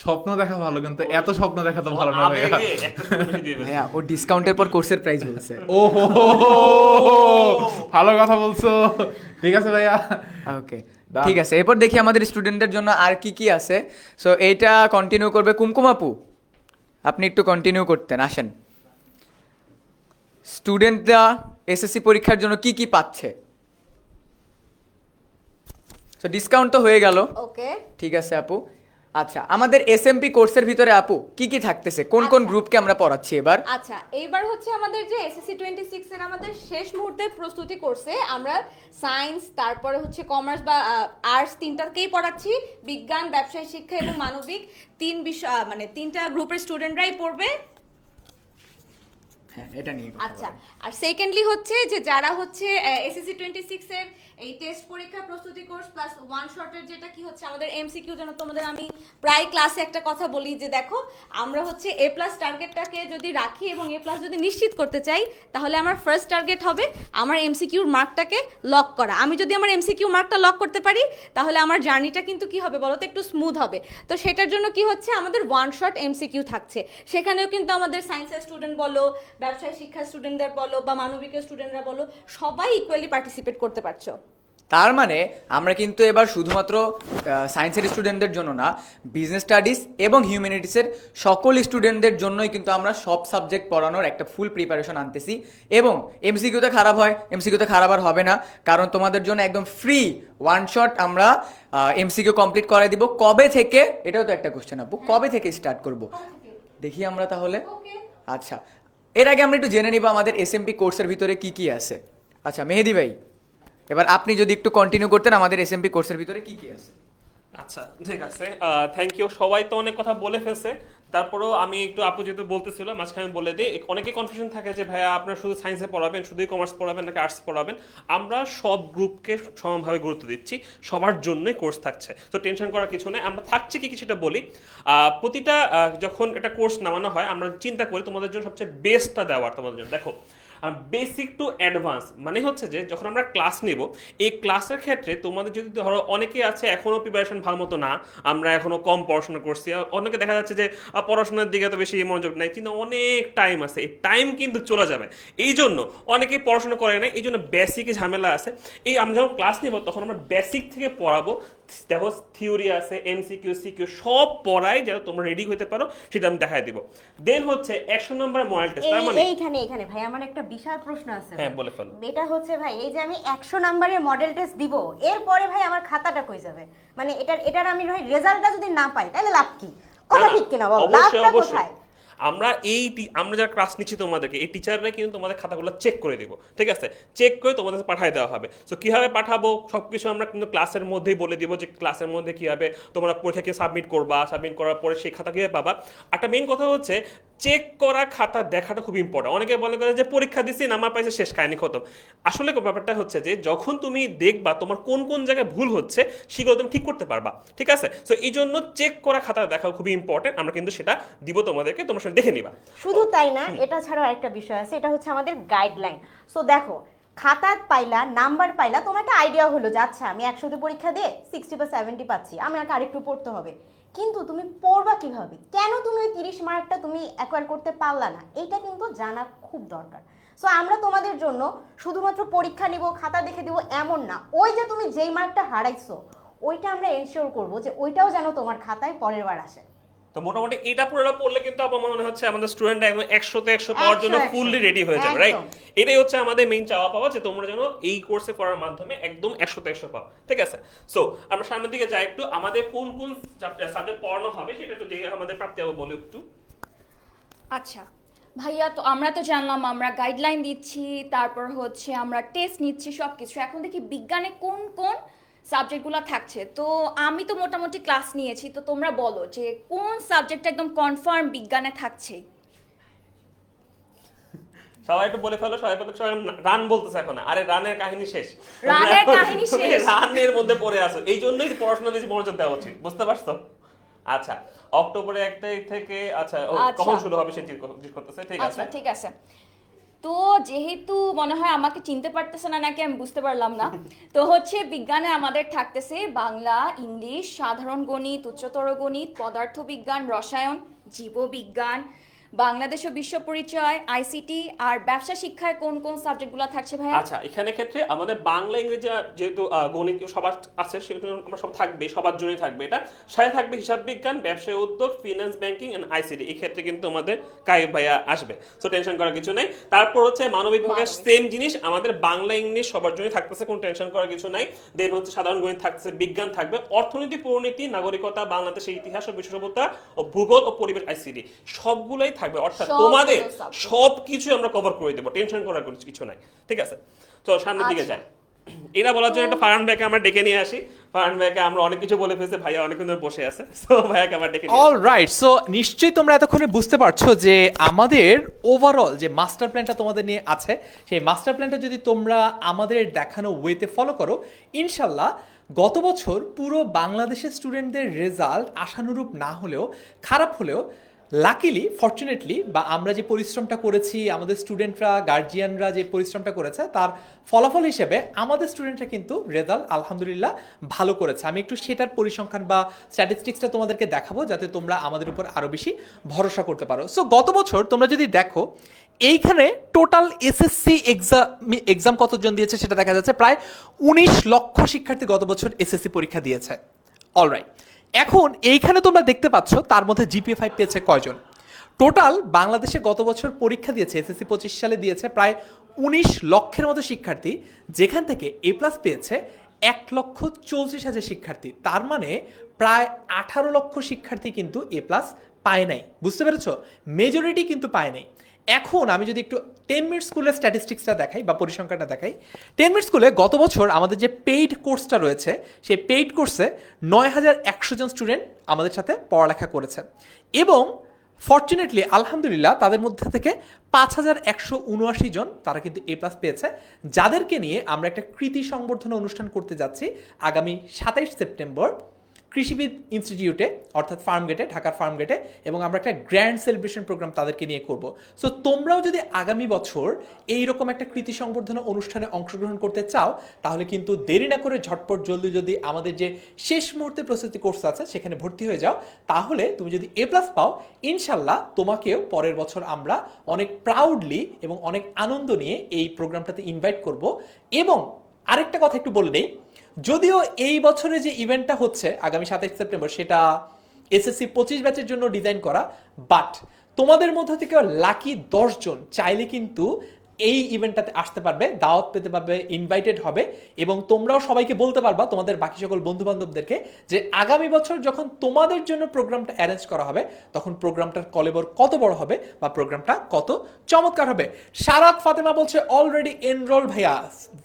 স্বপ্ন দেখা ভালো, কিন্তু এত স্বপ্ন দেখা তো ভালো না ভাইয়া। আবেগে একটা শূন্য বেশি দিয়ে ফেলছে। ভাইয়া ও ডিসকাউন্টের পর কোর্সের প্রাইস বলছে। ও হো, ভালো কথা বলছো, ঠিক আছে ভাইয়া। ওকে Done. ঠিক আছে, এরপর দেখি আমাদের স্টুডেন্টদের জন্য আর কি কি আছে। সো এইটা কন্টিনিউ করবে কুমকুম আপু, আপনি একটু কন্টিনিউ করতেন, আসেন। স্টুডেন্টরা এসএসসি পরীক্ষার জন্য কি কি পাচ্ছে? সো ডিসকাউন্ট তো হয়ে গেল, ওকে ঠিক আছে আপু। আচ্ছা, আমাদের এসএমপি কোর্সের ভিতরে আপু কি কি থাকতেছে, কোন কোন আচ্ছা। গ্রুপকে আমরা পড়াচ্ছি এবার? আচ্ছা এইবার হচ্ছে আমাদের যে এসএসসি 26 এর আমাদের শেষ মুহূর্তের প্রস্তুতি কোর্সে আমরা সায়েন্স, তারপরে হচ্ছে কমার্স বা আর্টস তিনটাকেই পড়াচ্ছি, বিজ্ঞান, ব্যবসায় শিক্ষা এবং মানবিক তিন বিষয় মানে তিনটা গ্রুপের স্টুডেন্টরাই পড়বে। হ্যাঁ, এটা নিয়ে কথা আচ্ছা, বলো। আর সেকেন্ডলি হচ্ছে যে যারা হচ্ছে এসএসসি 26 এর এই টেস্ট পরীক্ষা প্রস্তুতি কোর্স প্লাস ওয়ান শটের যেটা কি হচ্ছে আমাদের এমসিকিউ, যেন তোমাদের আমি প্রায় ক্লাসে একটা কথা বলি যে দেখো আমরা হচ্ছে এ প্লাস টার্গেটটাকে যদি রাখি এবং এ প্লাস যদি নিশ্চিত করতে চাই তাহলে আমার ফার্স্ট টার্গেট হবে আমার এমসিকিউর মার্কটাকে লক করা। আমি যদি আমার এমসিকিউ মার্কটা লক করতে পারি তাহলে আমার জার্নিটা কিন্তু কি হবে বলো তো, একটু স্মুথ হবে। তো সেটার জন্য কি হচ্ছে আমাদের ওয়ান শট এমসিকিউ থাকছে, সেখানেও কিন্তু আমাদের সায়েন্সের স্টুডেন্ট বলো, ব্যবসায় শিক্ষা স্টুডেন্টদের বলো বা মানবিকের স্টুডেন্টরা বলো, সবাই ইকুয়ালি পার্টিসিপেট করতে পারছো। তার মানে আমরা কিন্তু এবার শুধুমাত্র সায়েন্সের স্টুডেন্টদের জন্য না, বিজনেস স্টাডিজ এবং হিউম্যানিটিসের সকল স্টুডেন্টদের জন্যই কিন্তু আমরা সব সাবজেক্ট পড়ানোর একটা ফুল প্রিপারেশন আনতেছি। এবং এমসিকিউতে খারাপ হয়, এমসিকিউতে খারাপ আর হবে না, কারণ তোমাদের জন্য একদম ফ্রি ওয়ান শট আমরা এমসিকিউ কমপ্লিট করে দিব। কবে থেকে, এটাও তো একটা কোশ্চেন আপু, কবে থেকে স্টার্ট করব দেখি আমরা তাহলে। আচ্ছা, এর আগে আমরা একটু জেনে নিব আমাদের এসএমপি কোর্সের ভিতরে কি কি আছে। আচ্ছা মেহেদি ভাই, এবার আপনি যদি একটু কন্টিনিউ করতেন আমাদের এসএমপি কোর্সের ভিতরে কি কি আছে। আচ্ছা ঠিক আছে, থ্যাংক ইউ। সবাই তো অনেক কথা বলে ফেলছে, তারপরেও আমি একটু আপু যেহেতু বলতেছিল মাঝখানে বলে দিই। অনেকে কনফিউশন থাকে যে ভাইয়া আপনারা শুধু সায়েন্সে পড়াবেন, শুধুই কমার্স পড়াবেন নাকি আর্টস পড়াবেন। আমরা সব গ্রুপকে সমানভাবে গুরুত্ব দিচ্ছি, সবার জন্যই কোর্স থাকছে, তো টেনশন করার কিছু নেই। আমরা থাকছি কি সেটা বলি। প্রতিটা যখন একটা কোর্স নামানো হয় আমরা চিন্তা করি তোমাদের জন্য সবচেয়ে বেস্টটা দেওয়ার তোমাদের জন্য। দেখো বেসিক টু অ্যাডভান্স মানে হচ্ছে যে যখন আমরা ক্লাস নেব, এই ক্লাসের ক্ষেত্রে তোমাদের যদি ধরো অনেকে আছে এখনো প্রিপারেশন ভালো মতো না, আমরা এখনো কম পড়াশোনা করছি, অনেকে দেখা যাচ্ছে যে পড়াশোনার দিকে তো বেশি মনোযোগ নেই, কিন্তু অনেক টাইম আছে, এই টাইম কিন্তু চলে যাবে। এই জন্য অনেকেই পড়াশোনা করে না, এই জন্য বেসিকে ঝামেলা আছে। এই আমরা যখন ক্লাস নেব তখন আমরা বেসিক থেকে পড়াবো। দেখো থিওরি আছে, এমসিকিউ, সিকিউ সব পড়াই যেন তোমরা রেডি হতে পারো, সেটা আমি দেখাই দিব। দেন হচ্ছে 100 নম্বর মডেল টেস্ট। তার মানে এইখানে ভাই আমার একটা বিশাল প্রশ্ন আছে। হ্যাঁ বলে ফেলো। এটা হচ্ছে ভাই এই যে আমি 100 নাম্বারের মডেল টেস্ট দিব, এরপরে ভাই আমার খাতাটা কই যাবে? মানে এটার আমি ভাই রেজাল্টটা যদি না পাই তাহলে লাভ কি? কথা ঠিক কিনা বল, লাভটা কোথায়? আমরা আমরা যারা ক্লাস নিচ্ছি তোমাদেরকে, এই টিচাররা কিন্তু তোমাদের খাতাগুলো চেক করে দিব, ঠিক আছে? চেক করে তোমাদের পাঠিয়ে দেওয়া হবে। সো কিভাবে পাঠাবো সবকিছু আমরা কিন্তু ক্লাসের মধ্যেই বলে দিব, যে ক্লাসের মধ্যে কিভাবে তোমরা পরীক্ষাকে সাবমিট করবা, সাবমিট করার পরে সেই খাতা কিভাবে পাবা। একটা মেইন কথা হচ্ছে চেক করা খাতা দেখাটা খুব ইম্পর্টেন্ট। অনেকে বলে করে যে পরীক্ষা দিচ্ছি নাম্বার পাইছে শেষ, কাহিনী খতম। আসলে ব্যাপারটা হচ্ছে যে যখন তুমি দেখবা তোমার কোন কোন জায়গায় ভুল হচ্ছে সেগুলো তুমি ঠিক করতে পারবা, ঠিক আছে? সো এই জন্য চেক করা খাতা দেখা খুবই ইম্পর্টেন্ট। আমরা কিন্তু সেটা দিব তোমাদেরকে, তোমরা সেটা দেখে নিবা। শুধু তাই না, এটা ছাড়াও একটা বিষয় আছে, এটা হচ্ছে আমাদের গাইডলাইন। সো দেখো খাতা পাইলা, নাম্বার পাইলা, তোমার একটা আইডিয়া হলো যে আচ্ছা আমি 100তে পরীক্ষা দিয়ে 60 বা 70 পাচ্ছি, আমি আরেকটু পড়তে হবে। কিন্তু তুমি পড়বা কিভাবে, কেন তুমি ওই 30 মার্কটা তুমি অ্যাকোয়ার করতে পারলা না, এটা কিন্তু জানা খুব দরকার। সো আমরা তোমাদের জন্য শুধুমাত্র পরীক্ষা নিব, খাতা দেখে দিব এমন না, ওই যে তুমি যেই মার্কটা হারাইছো ওইটা আমরা এনশিওর করব যে ওইটাও যেন তোমার খাতায় পরের বার আসে। তো মোটামুটি এটা পুরোটা পড়লে কিন্তু আমার মনে হচ্ছে আমাদের স্টুডেন্টরা একদম 100 তে 100 পাওয়ার জন্য 100 ফুললি রেডি হয়ে যাবে, রাইট? একদম। এটাই হচ্ছে আমাদের মেইন চাওয়া পাওয়া, যে তোমরা যেন এই কোর্সে পড়ার মাধ্যমে একদম 100 তে 100 পাও, ঠিক আছে? সো আমরা সামনের দিকে যাই একটু, আমাদের কোন কোন সাবজেক্ট পড়ানো হবে সেটা একটু দেখে আমাদের প্রাপ্তি হবে বলে একটু। আচ্ছা ভাইয়া, তো আমরা তো জানলাম আমরা গাইডলাইন দিচ্ছি, তারপর হচ্ছে আমরা টেস্ট নিচ্ছি সবকিছু। এখন দেখি বিজ্ঞানে কোন কোন সাবজেক্টগুলো থাকছে। তো আমি তো মোটামুটি ক্লাস নিয়েছি, তো তোমরা বলো যে কোন সাবজেক্ট একদম কনফার্ম বিজ্ঞানে থাকছে। সবাই একটু বলে ফেলো, সবাই রান বলতেছে এখন, আরে রানের কাহিনী শেষ, রানের কাহিনী তুমি শেষ। রানের মধ্যে পড়ে আছো, এই জন্যই পড়াশোনা বেশি মনোযোগ দেওয়া উচিত, বুঝতে পারছো? আচ্ছা, অক্টোবরের 1 তারিখ থেকে, আচ্ছা কখন শুরু হবে সেটা জিজ্ঞেস করতেছে, ঠিক আছে? আচ্ছা ঠিক আছে। তো যেহেতু মনে হয় আমাকে চিনতে পারতেছে না নাকি আমি বুঝতে পারলাম না, তো হচ্ছে বিজ্ঞানে আমাদের থাকতেছে বাংলা, ইংলিশ, সাধারণ গণিত, উচ্চতর গণিত, পদার্থবিজ্ঞান, রসায়ন, জীববিজ্ঞান, বাংলাদেশ ও বিশ্ব পরিচয়, আইসিটি, আর ব্যবসা শিক্ষায় কোন কোন সাবজেক্টগুলো থাকছে ভাইয়া? আচ্ছা, এখানে ক্ষেত্রে আমাদের বাংলা ইংরেজি যেহেতু গণিত সবার আছে, সেহেতু আমরা সব থাকবে, সবার জন্যই থাকবে এটা। সাথে থাকবে হিসাব বিজ্ঞান, ব্যবসায় উদ্যোগ, ফিনান্স, ব্যাংকিং এন্ড আইসিটি। এই ক্ষেত্রে কিন্তু আমাদের কাইব ভাইয়া আসবে, সো টেনশন করার কিছু নেই। তারপর হচ্ছে মানবিক বিভাগের সেম জিনিস, আমাদের বাংলা ইংলিশ সবার জন্যই থাকতেছে, কোনো টেনশন করার কিছু নাই। দেন হচ্ছে সাধারণ গণিত থাকতেছে, বিজ্ঞান থাকবে, অর্থনীতি, পরিণতি, নাগরিকতা, বাংলাদেশের ইতিহাস ও বিশ্ব সভ্যতা ও ভূগোল ও পরিবেশ, আইসিটি সবগুলাই থাকবে। অর্থাৎ তোমাদের সবকিছু আমরা কভার করে দেবো, টেনশন করার কিছু নাই, ঠিক আছে? তো সামনের দিকে যাই। এটা বলার জন্য একটা ফারহান ভাইকে আমরা ডেকে নিয়ে আসি। ফারহান ভাইকে আমরা অনেক কিছু বলে ফেলছি, ভাইয়া অনেকক্ষণ ধরে বসে আছে, সো ভাইয়াকে আমরা ডেকে নিয়ে আসি। অল রাইট, সো নিশ্চয়ই তোমরা এতক্ষণে বুঝতে পারছো যে আমাদের ওভারঅল যে মাস্টার প্ল্যানটা তোমাদের নিয়ে আছে, সেই মাস্টার প্ল্যানটা যদি তোমরা আমাদের দেখানো ওয়েতে ফলো করো, ইনশাল্লাহ গত বছর পুরো বাংলাদেশের স্টুডেন্টদের রেজাল্ট আশানুরূপ না হলেও, খারাপ হলেও, লাকিলি ফরচুনেটলি বা আমরা যে পরিশ্রমটা করেছি, আমাদের স্টুডেন্টরা, গার্জিয়ানরা যে পরিশ্রমটা করেছে, তার ফলাফল হিসেবে আমাদের স্টুডেন্টরা কিন্তু রেজাল্ট আলহামদুলিল্লাহ ভালো করেছে। আমি একটু সেটার পরিসংখ্যান বা স্ট্যাটিস্টিক্সটা তোমাদেরকে দেখাবো, যাতে তোমরা আমাদের উপর আরো বেশি ভরসা করতে পারো। সো গত বছর তোমরা যদি দেখো, এইখানে টোটাল এসএসসি এক্সাম কতজন দিয়েছে সেটা দেখা যাচ্ছে, প্রায় 19 লক্ষ শিক্ষার্থী গত বছর এসএসসি পরীক্ষা দিয়েছে। অলরাইট, এখন এইখানে তোমরা দেখতে পাচ্ছ তার মধ্যে জিপিএ 5 পেয়েছে কয়জন। টোটাল বাংলাদেশে গত বছর পরীক্ষা দিয়েছে, এসএসসি 25 সালে দিয়েছে প্রায় 19 লক্ষের মতো শিক্ষার্থী, যেখান থেকে এ প্লাস পেয়েছে 1,34,000 শিক্ষার্থী। তার মানে প্রায় 18 লক্ষ শিক্ষার্থী কিন্তু এ প্লাস পায় নাই, বুঝতে পেরেছো? মেজরিটি কিন্তু পায় নাই। এখন আমি যদি একটু 10 মিনিট স্কুলের স্ট্যাটিস্টিক্সটা দেখাই বা পরিসংখ্যানটা দেখাই, 10 মিনিট স্কুলে গত বছর আমাদের যে পেইড কোর্সটা রয়েছে, সেই পেইড কোর্সে 9,100 জন স্টুডেন্ট আমাদের সাথে পড়ালেখা করেছে, এবং ফরচুনেটলি আলহামদুলিল্লাহ তাদের মধ্যে থেকে 5,179 জন তারা কিন্তু এ প্লাস পেয়েছে, যাদেরকে নিয়ে আমরা একটা কৃতি সংবর্ধনা অনুষ্ঠান করতে যাচ্ছি আগামী 27 সেপ্টেম্বর কৃষিবিদ ইনস্টিটিউটে, অর্থাৎ ফার্মগেটে, ঢাকার ফার্মগেটে, এবং আমরা একটা গ্র্যান্ড সেলিব্রেশন প্রোগ্রাম তাদেরকে নিয়ে করব। সো তোমরাও যদি আগামী বছর এইরকম একটা কৃতি সংবর্ধনা অনুষ্ঠানে অংশগ্রহণ করতে চাও, তাহলে কিন্তু দেরি না করে ঝটপট জলদি যদি আমাদের যে শেষ মুহূর্তে প্রস্তুতি কোর্স আছে সেখানে ভর্তি হয়ে যাও। তাহলে তুমি যদি এ প্লাস পাও, ইনশাল্লাহ তোমাকেও পরের বছর আমরা অনেক প্রাউডলি এবং অনেক আনন্দ নিয়ে এই প্রোগ্রামটাতে ইনভাইট করব। এবং আরেকটা কথা একটু বলে নেই, যদিও এই বছরে যে ইভেন্টটা হচ্ছে আগামী 27 সেপ্টেম্বর, সেটা এসএসসি 25 ব্যাচের জন্য ডিজাইন করা, বাট তোমাদের মধ্যে থেকে লাকি 10 জন চাইলে কিন্তু এই ইভেন্টটাতে আসতে পারবে, দাওয়াত পেতে পারবে, ইনভাইটেড হবে, এবং তোমরাও সবাইকে বলতে পারবা তোমাদের বাকি সকল বন্ধু বান্ধবদেরকে যে আগামী বছর যখন তোমাদের জন্য প্রোগ্রামটা অ্যারেঞ্জ করা হবে, তখন প্রোগ্রামটার কলেবর কত বড় হবে বা প্রোগ্রামটা কত চমৎকার হবে। সারাত ফাতেমা বলছে অলরেডি এনরোল ভাইয়া,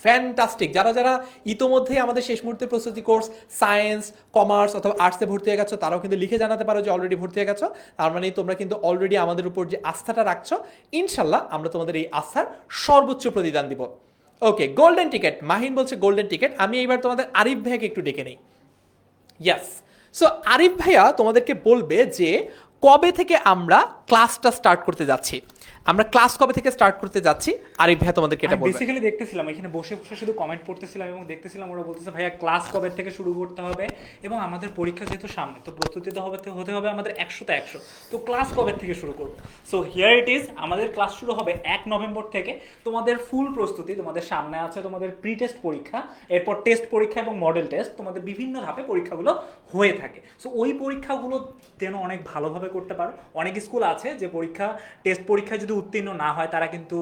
ফ্যান্টাস্টিক। যারা যারা ইতোমধ্যেই আমাদের শেষ মুহূর্তে প্রস্তুতি কোর্স সায়েন্স, কমার্স অথবা আর্টসে ভর্তি হয়ে গেছো, তারাও কিন্তু লিখে জানাতে পারো যে অলরেডি ভর্তি হয়ে গেছো। তার মানে তোমরা কিন্তু অলরেডি আমাদের উপর যে আস্থাটা রাখছো, ইনশাল্লাহ আমরা তোমাদের এই আস্থার সর্বোচ্চ প্রতিদান দিব। ওকে, গোল্ডেন টিকেট, মাহিন বলছে গোল্ডেন টিকেট। আমি এইবার তোমাদের আরিফ ভাইকে একটু ডেকে নেই। ইয়াস, সো আরিফ ভাইয়া তোমাদেরকে বলবে যে কবে থেকে আমরা ক্লাসটা স্টার্ট করতে যাচ্ছি। আমরা ক্লাস কবে থেকে স্টার্ট করতে যাচ্ছি আরিফ ভাইয়া তোমাদেরকে এটা বলবে। বেসিক্যালি দেখতেছিলাম এখানে বসে বসে শুধু কমেন্ট পড়তেছিলাম এবং দেখতেছিলাম ওরা বলতেছে ভাইয়া ক্লাস কবে থেকে শুরু করতে হবে এবং আমাদের পরীক্ষা যেহেতু সামনে তো প্রস্তুতি তো হতে হবে আমাদের 100তে 100, তো ক্লাস কবে থেকে শুরু করব। সো হিয়ার ইট ইজ, আমাদের ক্লাস শুরু হবে 1 নভেম্বর থেকে। তোমাদের ফুল প্রস্তুতি তোমাদের সামনে আছে, তোমাদের প্রি টেস্ট পরীক্ষা, এরপর টেস্ট পরীক্ষা এবং মডেল টেস্ট, তোমাদের বিভিন্ন ধাপে পরীক্ষাগুলো হয়ে থাকে। সো ওই পরীক্ষাগুলো যেন অনেক ভালোভাবে করতে পারো। অনেক স্কুল আছে যে টেস্ট পরীক্ষায় যদি উত্তীর্ণ না হয় তারা কিন্তু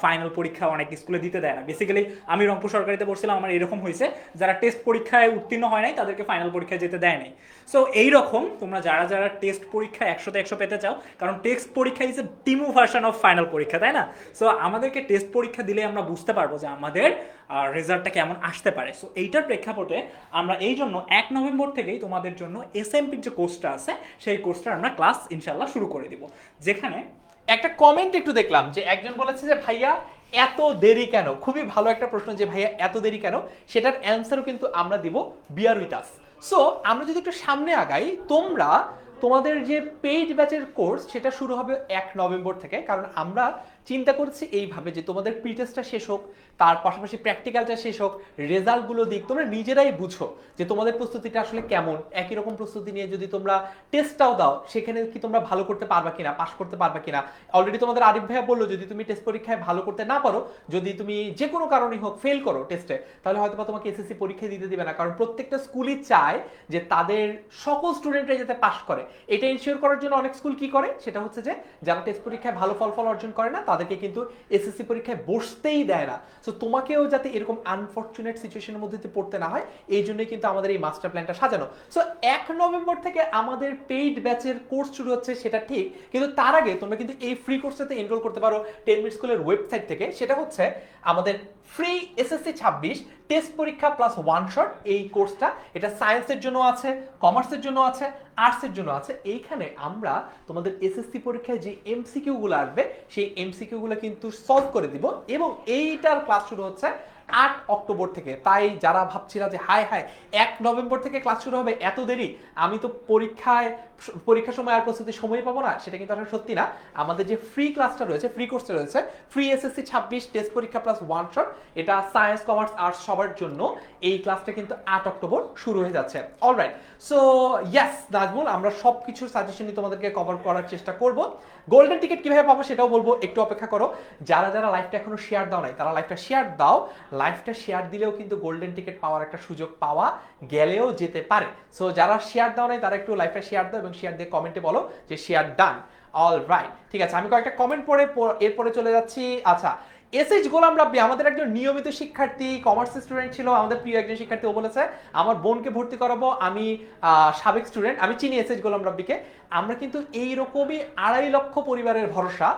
ফাইনাল পরীক্ষা অনেক স্কুলে দিতে দেয় না। বেসিক্যালি আমি রংপুর সরকারিতে পড়ছিলাম, আমার এরকম হয়েছে যারা টেস্ট পরীক্ষায় উত্তীর্ণ হয় নাই তাদেরকে ফাইনাল পরীক্ষায় যেতে দেয় নাই। সো এইরকম তোমরা যারা যারা টেস্ট পরীক্ষা 100তে 100 পেতে চাও, কারণ টেস্ট পরীক্ষা is a demo version of final পরীক্ষা, তাই না? সো আমাদেরকে টেস্ট পরীক্ষা দিলে আমরা বুঝতে পারবো যে আমাদের রেজাল্টটা কেমন আসতে পারে। সো এইটার প্রেক্ষাপটে আমরা এই জন্য 1 নভেম্বর থেকেই তোমাদের জন্য এসএমপির যে কোর্সটা আছে সেই কোর্সটা আমরা ক্লাস ইনশাল্লাহ শুরু করে দিব, যেখানে একটা কমেন্ট একটু দেখলাম যে একজন বলেছে যে ভাইয়া এত দেরি কেন। খুবই ভালো একটা প্রশ্ন যে ভাইয়া এত দেরি কেন, সেটার অ্যান্সারও কিন্তু আমরা দিব বিয়ার উইথ আস। সো আমরা যদি একটু সামনে আগাই, তোমাদের যে পেইড ব্যাচের কোর্স সেটা শুরু হবে 1 নভেম্বর থেকে। কারণ আমরা চিন্তা করছি এইভাবে যে তোমাদের প্রি টেস্টটা শেষ হোক, তার পাশাপাশি প্র্যাকটিক্যালটা শেষ হোক, রেজাল্টগুলো দিক, তোমরা নিজেরাই বুঝো যে তোমাদের প্রস্তুতিটা আসলে কেমন। একই রকম প্রস্তুতি নিয়ে যদি তোমরা টেস্টটাও দাও, সেখানে কি তোমরা ভালো করতে পারবা কিনা, পাস করতে পারবা কিনা। অলরেডি তোমাদের আরিফ ভাইয়া বললো যদি তুমি টেস্ট পরীক্ষায় ভালো করতে না পারো, যদি তুমি যে কোনো কারণেই হোক ফেল করো টেস্টে, তাহলে হয়তো তোমাকে এসএসসি পরীক্ষা দিতে দিবে না। কারণ প্রত্যেকটা স্কুলই চায় যে তাদের সকল স্টুডেন্টরা যাতে পাস করে। এটা ইনশিওর করার জন্য অনেক স্কুল কি করে, সেটা হচ্ছে যে যারা টেস্ট পরীক্ষায় ভালো ফলাফল অর্জন করে না তাদেরকে কিন্তু এসএসসি পরীক্ষায় বসতেই দেয় না। সো তোমাকেও যাতে এরকম আনফরচুনেট সিচুয়েশনের মধ্যে পড়তে না হয়, এই জন্যই কিন্তু আমাদের এই মাস্টার প্ল্যানটা সাজানো। সো 1 নভেম্বর থেকে আমাদের পেইড ব্যাচের কোর্স শুরু হচ্ছে, সেটা ঠিক, কিন্তু তার আগে তোমরা কিন্তু এই ফ্রি কোর্সটাতে এনরোল করতে পারো 10 মিনিট স্কুলের ওয়েবসাইট থেকে। সেটা হচ্ছে আমাদের ফ্রি এসএসসি 26 টেস্ট পরীক্ষা প্লাস ওয়ান শট এই কোর্সটা। এটা সায়েন্সের জন্য আছে, কমার্সের জন্য আছে, আর্টসের জন্য আছে। এইখানে আমরা তোমাদের এসএসসি পরীক্ষায় যে এমসিকিউ গুলো আসবে সেই এমসিকিউ গুলো কিন্তু সলভ করে দিব, এবং এইটার ক্লাস শুরু হচ্ছে 8 অক্টোবর থেকে। তাই যারা ভাবছিলা যে হাই 1 নভেম্বর থেকে ক্লাস শুরু হবে, এত দেরি, আমি তো পরীক্ষার সময় আর প্রস্তুতি সময় পাবো না, সেটা কিন্তু আসলে সত্যি না। আমাদের যে ফ্রি ক্লাসটা রয়েছে, ফ্রি কোর্সটা রয়েছে, ফ্রি এসএসসি 26 টেস্ট পরীক্ষা প্লাস ওয়ান শট, এটা সায়েন্স, কমার্স, আর্টস সবার জন্য এই ক্লাসটা কিন্তু 8 অক্টোবর শুরু হয়ে যাচ্ছে। অলরাইট, সো ইয়েস নাজমুল, আমরা সবকিছুর সাজেশনই তোমাদেরকে কভার করার চেষ্টা করব। গোল্ডেন টিকিট কিভাবে পাবো সেটাও বলবো, একটু অপেক্ষা করো। যারা যারা লাইভটা এখনো শেয়ার দাও নাই তারা লাইভটা শেয়ার দাও। লাইভটা শেয়ার দিলেও কিন্তু গোল্ডেন টিকিট পাওয়ার একটা সুযোগ পাওয়া গেলেও যেতে পারে। সো যারা শেয়ার দাও নাই তারা একটু লাইভটা শেয়ার দাও এবং শেয়ার দিয়ে কমেন্টে বলো যে শেয়ার ডান। অলরাইট, ঠিক আছে, আমি কয়েকটা কমেন্ট পড়ে এরপরে চলে যাচ্ছি। আচ্ছা, এসএইচ গোলাম রাব্বি আমাদের একজন নিয়মিত শিক্ষার্থী, কমার্স স্টুডেন্ট ছিল, আমাদের প্রিয় একজন শিক্ষার্থী। ও বলেছে আমার বোনকে ভর্তি করাবো, আমি সাবেক স্টুডেন্ট, আমি চিনি এসএইচ গোলাম রাব্বিকে। আমরা কিন্তু এইরকমই 2.5 লক্ষ পরিবারের ভরসা,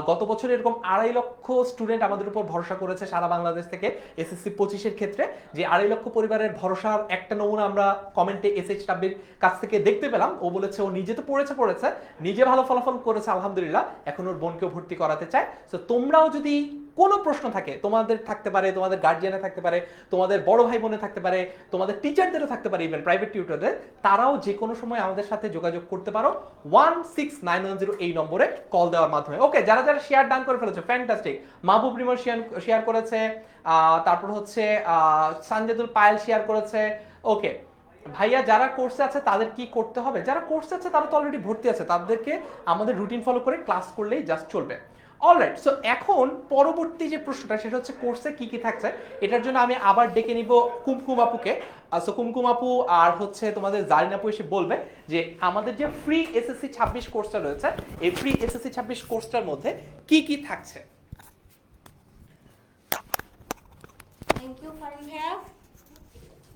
গত বছর এরকম 2.5 লক্ষ স্টুডেন্ট আমাদের উপর ভরসা করেছে সারা বাংলাদেশ থেকে এসএসসি 25-এর ক্ষেত্রে। যে 2.5 লক্ষ পরিবারের ভরসার একটা নমুনা আমরা কমেন্টে এসএইচ রাব্বির কাছ থেকে দেখতে পেলাম। ও বলেছে ও নিজে তো পড়েছে, নিজে ভালো ফলাফল করেছে আলহামদুলিল্লাহ, এখন ওর বোনকেও ভর্তি করাতে চায়। তো তোমরাও যদি কোনো প্রশ্ন থাকে, তোমাদের থাকতে পারে, তোমাদের গার্জিয়ানে থাকতে পারে, তোমাদের বড় ভাই বোনে থাকতে পারে, তোমাদের টিচারদেরও থাকতে পারে, ইভেন প্রাইভেট টিউটরদের, তারাও যে কোনো সময় আমাদের সাথে যোগাযোগ করতে পারো 16910 এই নম্বরে কল দেওয়ার মাধ্যমে। ওকে, যারা যারা শেয়ার ডান করে ফেলেছে ফ্যান্টাস্টিক। মাহবুব রিমর শেয়ার করেছে, তারপর হচ্ছে সানজেদুল পায়েল শেয়ার করেছে। ওকে ভাইয়া, যারা কোর্সে আছে তাদের কি করতে হবে? যারা কোর্সে আছে তারা তো অলরেডি ভর্তি আছে, তাদেরকে আমাদের রুটিন ফলো করে ক্লাস করলেই জাস্ট চলবে। অলরাইট, সো এখন পরবর্তী যে প্রশ্নটা সেটা হচ্ছে কোর্সে কি কি থাকছে। এটার জন্য আমি আবার ডেকে নিব কুমকুম আপুকে। সো কুমকুম আপু আর হচ্ছে তোমাদের জারিন আপু এসে বলবে যে আমাদের যে ফ্রি এসএসসি 26 কোর্সটা রয়েছে, এই ফ্রি এসএসসি 26 কোর্সটার মধ্যে কি কি থাকছে। থ্যাংক ইউ ফারিন ভাইয়া।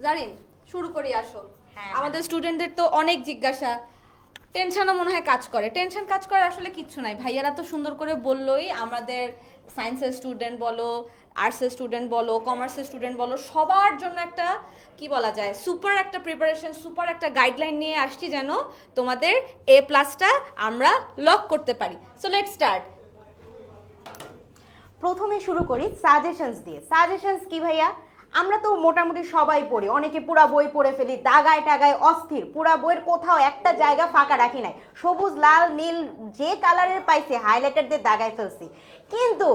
জারিন, শুরু করি, আসো। হ্যাঁ। আমাদের স্টুডেন্টদের তো অনেক জিজ্ঞাসা, টেনশনও মনে হয় কাজ করে। টেনশন কাজ করে আসলে কিচ্ছু নাই, ভাইয়ারা তো সুন্দর করে বললোই। আমাদের সায়েন্সের স্টুডেন্ট বলো, আর্টসের স্টুডেন্ট বলো, কমার্সের স্টুডেন্ট বলো, সবার জন্য একটা কি বলা যায়, সুপার একটা প্রিপারেশন, সুপার একটা গাইডলাইন নিয়ে আসছি যেন তোমাদের A+টা আমরা লক করতে পারি। So let's start. প্রথমে শুরু করি সাজেশনস দিয়ে। সাজেশনস কি ভাইয়া? আমরা তো মোটামুটি সবাই পড়ি, অনেকে পুরা বই পড়ে ফেলি, দাগায় টাগায় অস্থির, পুরা বইয়ের কোথাও একটা জায়গা ফাঁকা রাখি নাই, সবুজ লাল নীল যে কালারের পাইছি হাইলাইটার দিয়ে দাগায় ফেলছি। কিন্তু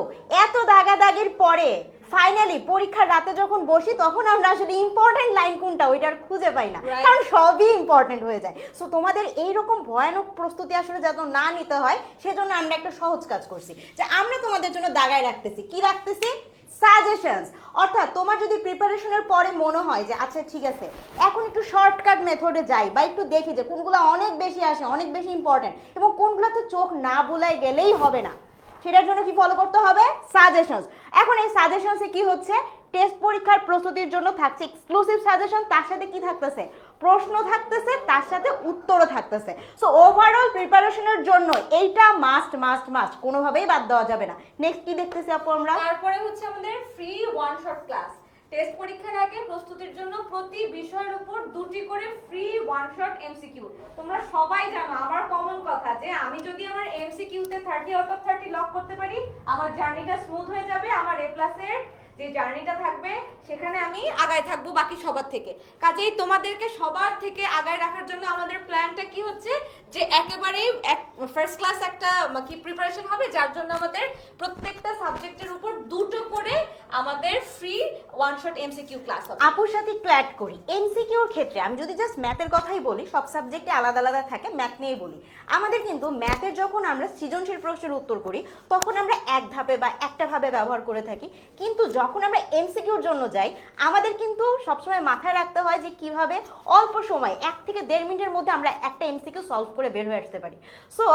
এত দাগাদাগির পরে ফাইনালি পরীক্ষার রাতে যখন বসি তখন আমরা আসলে ইম্পর্টেন্ট লাইন কোনটা ওইটার খুঁজে পাই না, কারণ সবই ইম্পর্টেন্ট হয়ে যায়। সো তোমাদের এইরকম ভয়ানক প্রস্তুতি আসলে যাতে না নিতে হয় সেজন্য আমরা একটা সহজ কাজ করছি, যে আমরা তোমাদের জন্য দাগায় রাখতেছি। কি রাখতেছি? সাজেশনস। অর্থাৎ তোমার যদি প্রিপারেশনের পরে মনে হয় যে আচ্ছা ঠিক আছে এখন একটু শর্টকাট মেথডে যাই, বা একটু দেখি যে কোনগুলো অনেক বেশি আসে, অনেক বেশি ইম্পর্টেন্ট, এবং কোনগুলোতে চোখ না বুলাই গেলেই হবে না, সেটার জন্য কি ফলো করতে হবে? সাজেশনস। এখন এই সাজেশনসে কি হচ্ছে, টেস্ট পরীক্ষার প্রস্তুতির জন্য থাকছে এক্সক্লুসিভ সাজেশন, তার সাথে কি থাকতেছে? প্রশ্ন থাকতেছে, তার সাথে উত্তরও থাকতেছে। সো ওভারঅল প্রিপারেশনের জন্য এইটা মাস্ট মাস্ট মাস্ট, কোনোভাবেই বাদ দেওয়া যাবে না। নেক্সট কি দেখতেছি আপু আমরা? তারপরে হচ্ছে আমাদের free one shot class. Test পরীক্ষার আগে প্রস্তুতির জন্য প্রতি বিষয়ের উপর 2টি করে ফ্রি ওয়ান শট এমসিকিউ। তোমরা সবাই জানো আমার কমন কথা যে আমি যদি আমার এমসিকিউ তে 30 আউট অফ 30 লক করতে পারি, আমার জার্নিটা স্মুথ হয়ে যাবে, আমার এ প্লাসের যে জার্নিটা থাকবে সেখানে আমি আগায় থাকবো বাকি সবার থেকে। কাজেই তোমাদেরকে সবার থেকে আগায় রাখার জন্য আমাদের প্ল্যানটা কি হচ্ছে, যে একেবারেই ফার্স্ট ক্লাস একটা কি প্রিপারেশন হবে, যার জন্য আমাদের প্রত্যেকটা সাবজেক্টের উপর 2টো করে আমাদের free one shot MCQ class হবে। আপুর সাথে একটু অ্যাড করি, এমসিকিউর ক্ষেত্রে আমি যদি জাস্ট ম্যাথের কথাই বলি, সব সাবজেক্টে আলাদা আলাদা থাকে, ম্যাথ নিয়েই বলি। আমাদের কিন্তু ম্যাথের যখন আমরা সৃজনশীল প্রশ্নের উত্তর করি তখন আমরা এক ধাপে বা একটা ভাবে ব্যবহার করে থাকি, কিন্তু যখন আমরা এমসিকিউর জন্য যাই আমাদের কিন্তু সবসময় মাথায় রাখতে হয় যে কিভাবে অল্প সময় 1 থেকে 1.5 মিনিটের মধ্যে আমরা একটা এমসিকিউ সলভ করে বের হয়ে আসতে পারি। সো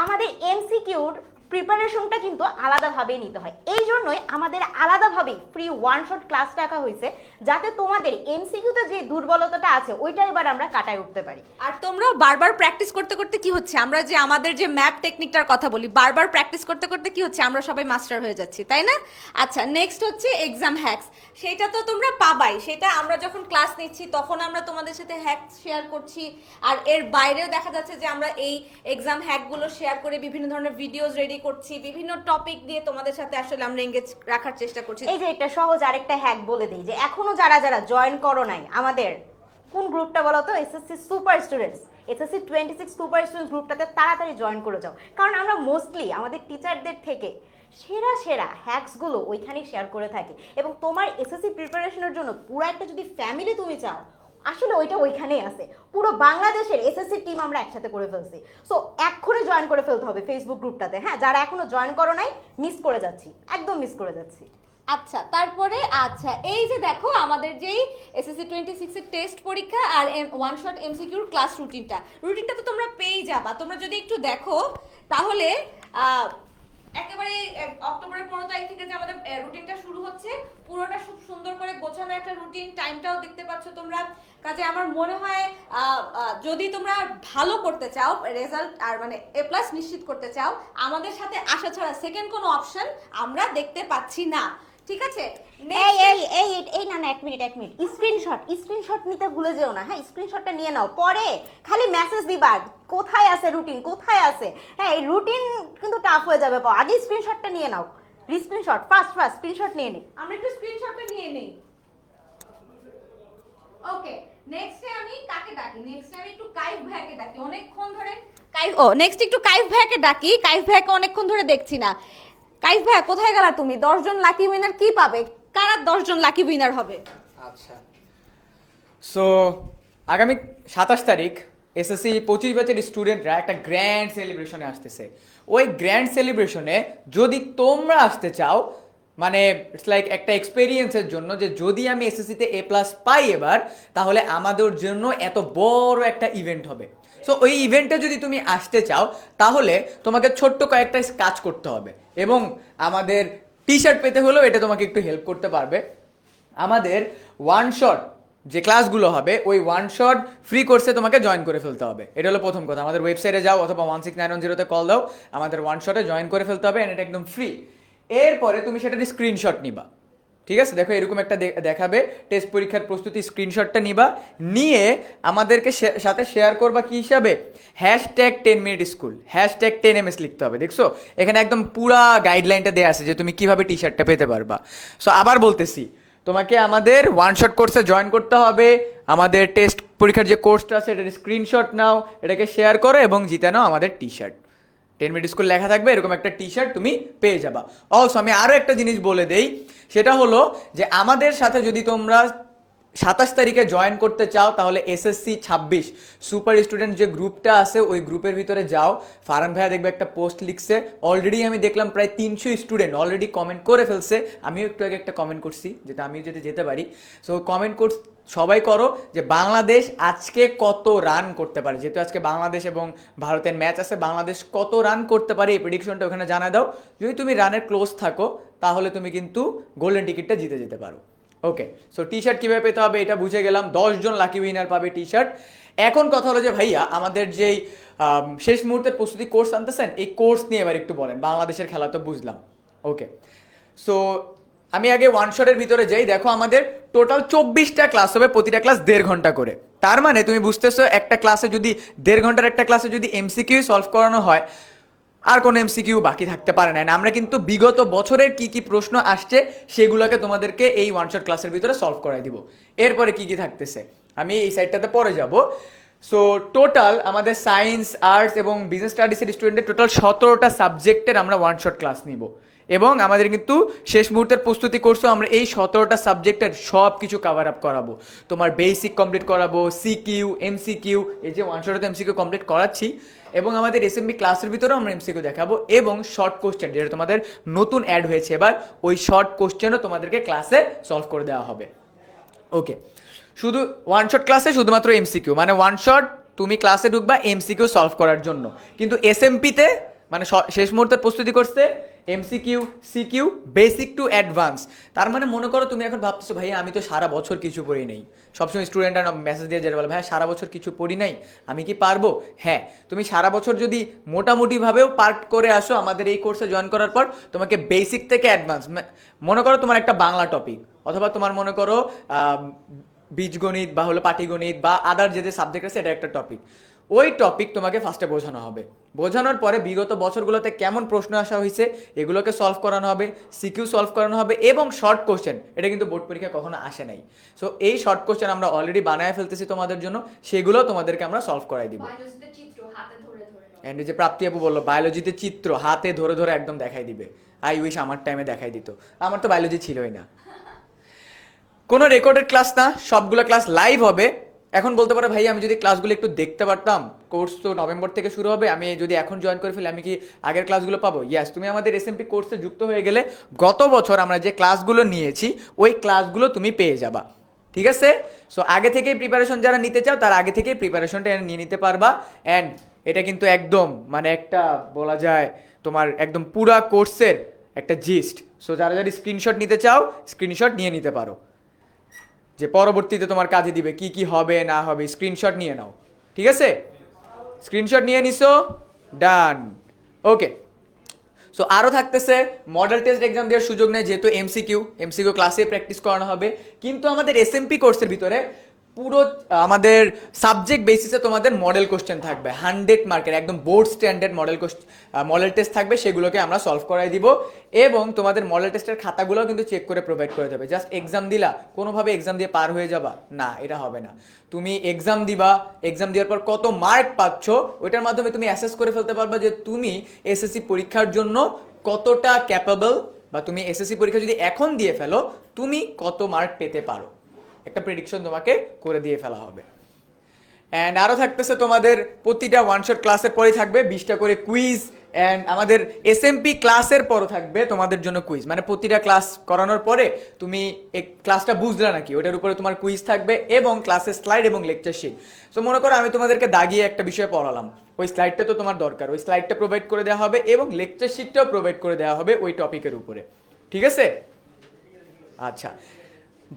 আমাদের এমসিকিউর প্রিপারেশনটা কিন্তু আলাদাভাবেই নিতে হয়, এই জন্যই আমাদের আলাদাভাবেই ফ্রি ওয়ান শট ক্লাস রাখা হয়েছে, যাতে তোমাদের এমসিকিউতে যে দুর্বলতাটা আছে ওইটা এবার আমরা কাটায় উঠতে পারি। আর তোমরা বারবার প্র্যাকটিস করতে করতে কি হচ্ছে, আমরা যে আমাদের যে ম্যাপ টেকনিকটার কথা বলি, বারবার প্র্যাকটিস করতে করতে কি হচ্ছে, আমরা সবাই মাস্টার হয়ে যাচ্ছি, তাই না? আচ্ছা, নেক্সট হচ্ছে এক্সাম হ্যাকস। সেটা তো তোমরা পাবাই, সেটা আমরা যখন ক্লাস নিচ্ছি তখন আমরা তোমাদের সাথে হ্যাকস শেয়ার করছি, আর এর বাইরেও দেখা যাচ্ছে যে আমরা এই এক্সাম হ্যাকগুলো শেয়ার করে বিভিন্ন ধরনের ভিডিওস রেডি করছি, বিভিন্ন টপিক দিয়ে তোমাদের সাথে আসলে আমরা এঙ্গেজ রাখার চেষ্টা করছি। এই যে একটা সহজ আরেকটা হ্যাক বলে দিই, যে এখনো যারা যারা জয়েন করো নাই আমাদের কোন গ্রুপটা বলো তো, SSC super students, SSC 26 super students গ্রুপটাতে তাড়াতাড়ি জয়েন করে যাও, কারণ আমরা মোস্টলি আমাদের টিচারদের থেকে সেরা সেরা হ্যাকসগুলো ওইখানেই শেয়ার করে থাকি, এবং তোমার এসএসসি প্রিপারেশনের জন্য পুরো একটা যদি ফ্যামিলি তুমি চাও আসলে ওইটা ওইখানেই আছে। পুরো বাংলাদেশের এসএসসি টিম আমরা একসাথে করে ফেলছি। সো এক্ষুনি জয়েন করে ফেলতে হবে ফেসবুক গ্রুপটাতে। হ্যাঁ, যারা এখনো জয়েন করো নাই মিস করে যাচ্ছি, একদম মিস করে যাচ্ছি। আচ্ছা, তারপরে আচ্ছা এই যে দেখো আমাদের যেই এসএসসি 26 এর টেস্ট পরীক্ষা আর ওয়ান শট এমসিকিউর ক্লাস রুটিনটা তো তোমরা পেয়ে যাবা। তোমরা যদি একটু দেখো তাহলে একেবারে অক্টোবরের 15 তারিখ থেকে যে আমাদের রুটিনটা শুরু হচ্ছে, পুরোটা খুব সুন্দর করে গোছানো একটা রুটিন, টাইমটাও দেখতে পাচ্ছ তোমরা। কাজে আমার মনে হয় যদি তোমরা ভালো করতে চাও, রেজাল্ট আর মানে এ প্লাস নিশ্চিত করতে চাও, আমাদের সাথে আসা ছাড়া সেকেন্ড কোনো অপশন আমরা দেখতে পাচ্ছি না। ঠিক আছে, এই না এক মিনিট স্ক্রিনশট নিতে ভুলে যেও না। হ্যাঁ, স্ক্রিনশটটা নিয়ে নাও, পরে খালি মেসেজ দিবা কোথায় আছে রুটিন, কোথায় আছে। হ্যাঁ, এই রুটিন কিন্তু টাফ হয়ে যাবে, আগে স্ক্রিনশটটা নিয়ে নাও। স্ক্রিনশট ফার্স্ট স্ক্রিনশট নিয়ে নে। আমরা একটু স্ক্রিনশটটা নিয়ে নেই। ওকে, নেক্সটে আমি কাকে ডাকি? নেক্সটে আমি একটু কাইফ ভাইকে ডাকি, অনেকক্ষণ ধরে নেক্সট একটু কাইফ ভাইকে ডাকি। কাইফ ভাইকে অনেকক্ষণ ধরে দেখছি না। কাইফ ভাই কোথায় গেলা তুমি? 10 জন লাকি উইনার কি পাবে? কারা 10 জন লাকি উইনার হবে? আচ্ছা, সো আগামী 27 তারিখ এসএসসি 25 ব্যাচের স্টুডেন্টরা একটা গ্র্যান্ড সেলিব্রেশনে আসতেছে। ওই গ্র্যান্ড সেলিব্রেশনে যদি তোমরা আসতে চাও, মানে ইটস লাইক একটা এক্সপেরিয়েন্সের জন্য, যে যদি আমি এসএসসিতে এ প্লাস পাই এবার, তাহলে আমাদের জন্য এত বড় একটা ইভেন্ট হবে। সো ওই ইভেন্টে যদি তুমি আসতে চাও তাহলে তোমাকে ছোট্ট কয়েকটা কাজ করতে হবে, এবং আমাদের টি শার্ট পেতে হলেও এটা তোমাকে একটু হেল্প করতে পারবে। আমাদের ওয়ান শট যে ক্লাসগুলো হবে ওই ওয়ান শট ফ্রি কোর্সে তোমাকে জয়েন করে ফেলতে হবে। এটা হলো প্রথম কথা। আমাদের ওয়েবসাইটে যাও অথবা 16910-তে কল দাও, আমাদের ওয়ান শটে জয়েন করে ফেলতে হবে, এটা একদম ফ্রি। এরপরে তুমি সেটার স্ক্রিনশট নিবা, ঠিক আছে? দেখো এরকম একটা দেখাবে টেস্ট পরীক্ষার প্রস্তুতি, স্ক্রিনশটটা নিবা, নিয়ে আমাদেরকে সাথে শেয়ার করবা কি হিসাবে, #10minuteschool, #10ms লিখতে হবে। দেখছো এখানে একদম পুরা গাইডলাইনটা দেওয়া আছে যে তুমি কিভাবে টি শার্টটা পেতে পারবা। সো আবার বলতেছি, তোমাকে আমাদের ওয়ান শট কোর্সে জয়েন করতে হবে, আমাদের টেস্ট পরীক্ষার যে কোর্সটা আছে এটার স্ক্রিনশট নাও, এটাকে শেয়ার করো এবং জিতে নাও আমাদের টি শার্ট। 10 মিনিট স্কুল লেখা থাকবে, এরকম একটা টি শার্ট তুমি পেয়ে যাবা। অলসো আমি আরও একটা জিনিস বলে দেই, সেটা হলো যে আমাদের সাথে যদি তোমরা 27 তারিখে জয়েন করতে চাও তাহলে SSC 26 সুপার স্টুডেন্ট যে গ্রুপটা আছে ওই গ্রুপের ভিতরে যাও। ফারহান ভাইয়া দেখবে একটা পোস্ট লিখছে, অলরেডি আমি দেখলাম প্রায় 300 স্টুডেন্ট অলরেডি কমেন্ট করে ফেলছে। আমিও একটু আগে একটা কমেন্ট করছি, যেটা আমি যদি যেতে পারি। সো কমেন্ট সবাই করো যে বাংলাদেশ আজকে কত রান করতে পারে, যেহেতু আজকে বাংলাদেশ এবং ভারতের ম্যাচ আছে, বাংলাদেশ কত রান করতে পারে এই প্রেডিকশনটা ওখানে জানা দাও। যদি তুমি রানের ক্লোজ থাকো তাহলে তুমি কিন্তু গোল্ডেন টিকিটটা জিতে যেতে পারো। ওকে, সো টি শার্ট কীভাবে পেতে হবে এটা বুঝে গেলাম, 10 জন লাকি উইনার পাবে টি শার্ট। এখন কথা হলো যে ভাইয়া আমাদের যেই শেষ মুহূর্তের প্রস্তুতি কোর্স আনতেছেন, এই কোর্স নিয়ে এবার একটু বলেন। বাংলাদেশের খেলা তো বুঝলাম, ওকে। সো আমি আগে ওয়ান শটের ভিতরে যাই। দেখো আমাদের টোটাল 24টা ক্লাস হবে, প্রতিটা ক্লাস 1.5 ঘন্টা করে। তার মানে তুমি বুঝতেছো একটা ক্লাসে যদি 1.5 ঘন্টার একটা ক্লাসে যদি MCQ সলভ করানো হয়, আর কোনো MCQ বাকি থাকতে পারে না। আমরা কিন্তু বিগত বছরের কি কি প্রশ্ন আসছে সেগুলোকে তোমাদেরকে এই ওয়ান শট ক্লাসের ভিতরে সলভ করাই দিব। এরপরে কি কি থাকতেছে আমি এই সাইডটাতে পরে যাব। সো টোটাল আমাদের সায়েন্স, আর্টস এবং বিজনেস স্টাডিজের স্টুডেন্টের টোটাল 17টা সাবজেক্টের আমরা ওয়ান শট ক্লাস নিব এবং আমাদের কিন্তু শেষ মুহূর্তের প্রস্তুতি কোর্সও আমরা এই 17টা সাবজেক্টের সব কিছু কাভার আপ করাবো। তোমার বেসিক কমপ্লিট করাবো, CQ, MCQ, এই যে ওয়ান শটে MCQ কমপ্লিট করাচ্ছি এবং আমাদের SMB ক্লাসের ভিতরেও আমরা MCQ দেখাবো এবং শর্ট কোশ্চেন যেটা তোমাদের নতুন অ্যাড হয়েছে এবার, ওই শর্ট কোশ্চেনও তোমাদেরকে ক্লাসে সলভ করে দেওয়া হবে। ওকে, শুধু ওয়ান শট ক্লাসে শুধুমাত্র MCQ, মানে ওয়ান শট তুমি ক্লাসে ঢুকবা MCQ সলভ করার জন্য, কিন্তু SMPতে মানে শেষ মুহূর্তের প্রস্তুতি করতে MCQ, CQ, basic to advance. তার মানে মনে করো তুমি এখন ভাবতেছো ভাই আমি তো সারা বছর কিছু পড়ি নাই, সবসময় স্টুডেন্টরা মেসেজ দিয়ে যেটা বলে ভাই সারা বছর কিছু পড়ি নাই, আমি কি পারবো? হ্যাঁ, তুমি সারা বছর যদি মোটামুটিভাবেও পার্ট করে আসো আমাদের এই কোর্সে জয়েন করার পর, তোমাকে বেসিক থেকে অ্যাডভান্স, মনে করো তোমার একটা বাংলা টপিক অথবা তোমার মনে করো বীজগণিত বা হলো পাটিগণিত বা আদার যে সাবজেক্ট আছে এটা একটা টপিক, ওই টপিক তোমাকে ফার্স্টে বোঝানো হবে। বোঝানোর পরে বিগত বছরগুলোতে কেমন প্রশ্ন আসা হয়েছে এগুলোকে সলভ করানো হবে, CQ সলভ করানো হবে এবং শর্ট কোশ্চেন, এটা কিন্তু বোর্ড পরীক্ষা কখনো আসে নাই। সো এই শর্ট কোশ্চেন আমরা অলরেডি বানায় ফেলতেছি তোমাদের জন্য, সেগুলো তোমাদেরকে আমরা সলভ করাই দিব। এন্ড যে প্রাপ্তি আপু বললো বায়োলজিতে চিত্র হাতে ধরে ধরে একদম দেখাই দিবে, আই উইশ আমার টাইমে দেখাই দিত, আমার তো বায়োলজি ছিলই না। কোনো রেকর্ডেড ক্লাস না, সবগুলো ক্লাস লাইভ হবে। এখন বলতে পারো ভাই আমি যদি ক্লাসগুলো একটু দেখতে পারতাম, কোর্স তো নভেম্বর থেকে শুরু হবে, আমি যদি এখন জয়েন করে ফেলি আমি কি আগের ক্লাসগুলো পাবো? ইয়েস, তুমি আমাদের SMP কোর্সে যুক্ত হয়ে গেলে গত বছর আমরা যে ক্লাসগুলো নিয়েছি ওই ক্লাসগুলো তুমি পেয়ে যাবা, ঠিক আছে? সো আগে থেকেই প্রিপারেশন যারা নিতে চাও তারা আগে থেকেই প্রিপারেশনটা নিয়ে নিতে পারবা। অ্যান্ড এটা কিন্তু একদম মানে একটা বলা যায় তোমার একদম পুরা কোর্সের একটা জিস্ট। সো যারা যারা স্ক্রিনশট নিতে চাও স্ক্রিনশট নিয়ে নিতে পারো, যে পরবর্তীতে তোমার কাজে দিবে, কি কি হবে না হবে স্ক্রিনশট নিয়ে নাও, ঠিক আছে? স্ক্রিনশট নিয়ে নিছো, ডান। ওকে, সো আরও থাকতেছে মডেল টেস্ট এক্সাম দেওয়ার সুযোগ নেই, যেহেতু MCQ ক্লাসে প্র্যাকটিস করানো হবে, কিন্তু আমাদের SMP কোর্সের ভিতরে পুরো আমাদের সাবজেক্ট বেসিসে তোমাদের মডেল কোশ্চেন থাকবে 100 মার্কের, একদম বোর্ড স্ট্যান্ডার্ড মডেল টেস্ট থাকবে, সেগুলোকে আমরা সলভ করাই দিব এবং তোমাদের মডেল টেস্টের খাতাগুলোও কিন্তু চেক করে প্রোভাইড করে দেবে। জাস্ট এক্সাম দিলা, কোনোভাবে এক্সাম দিয়ে পার হয়ে যাবা না, এটা হবে না। তুমি এক্সাম দিবা, এক্সাম দেওয়ার পর কত মার্ক পাচ্ছ ওইটার মাধ্যমে তুমি অ্যাসেস করে ফেলতে পারবা যে তুমি SSC পরীক্ষার জন্য কতটা ক্যাপেবল, বা তুমি SSC পরীক্ষা যদি এখন দিয়ে ফেলো তুমি কত মার্ক পেতে পারো, একটা প্রেডিকশন তোমাকে করে দিয়ে ফেলা হবে। অ্যান্ড আরও থাকতেছে তোমাদের প্রতিটা ওয়ান শট ক্লাসের পরেই থাকবে 20টা করে কুইজ, অ্যান্ড আমাদের SMP ক্লাসের পরও থাকবে তোমাদের জন্য কুইজ, মানে প্রতিটা ক্লাস করানোর পরে তুমি এই ক্লাসটা বুঝলা নাকি ওটার উপরে তোমার কুইজ থাকবে এবং ক্লাসের স্লাইড এবং লেকচার শিট। সো মনে করো আমি তোমাদেরকে দাগিয়ে একটা বিষয় পড়ালাম, ওই স্লাইডটা তো তোমার দরকার, ওই স্লাইডটা প্রোভাইড করে দেওয়া হবে এবং লেকচার শিটটাও প্রোভাইড করে দেওয়া হবে ওই টপিকের উপরে, ঠিক আছে? আচ্ছা,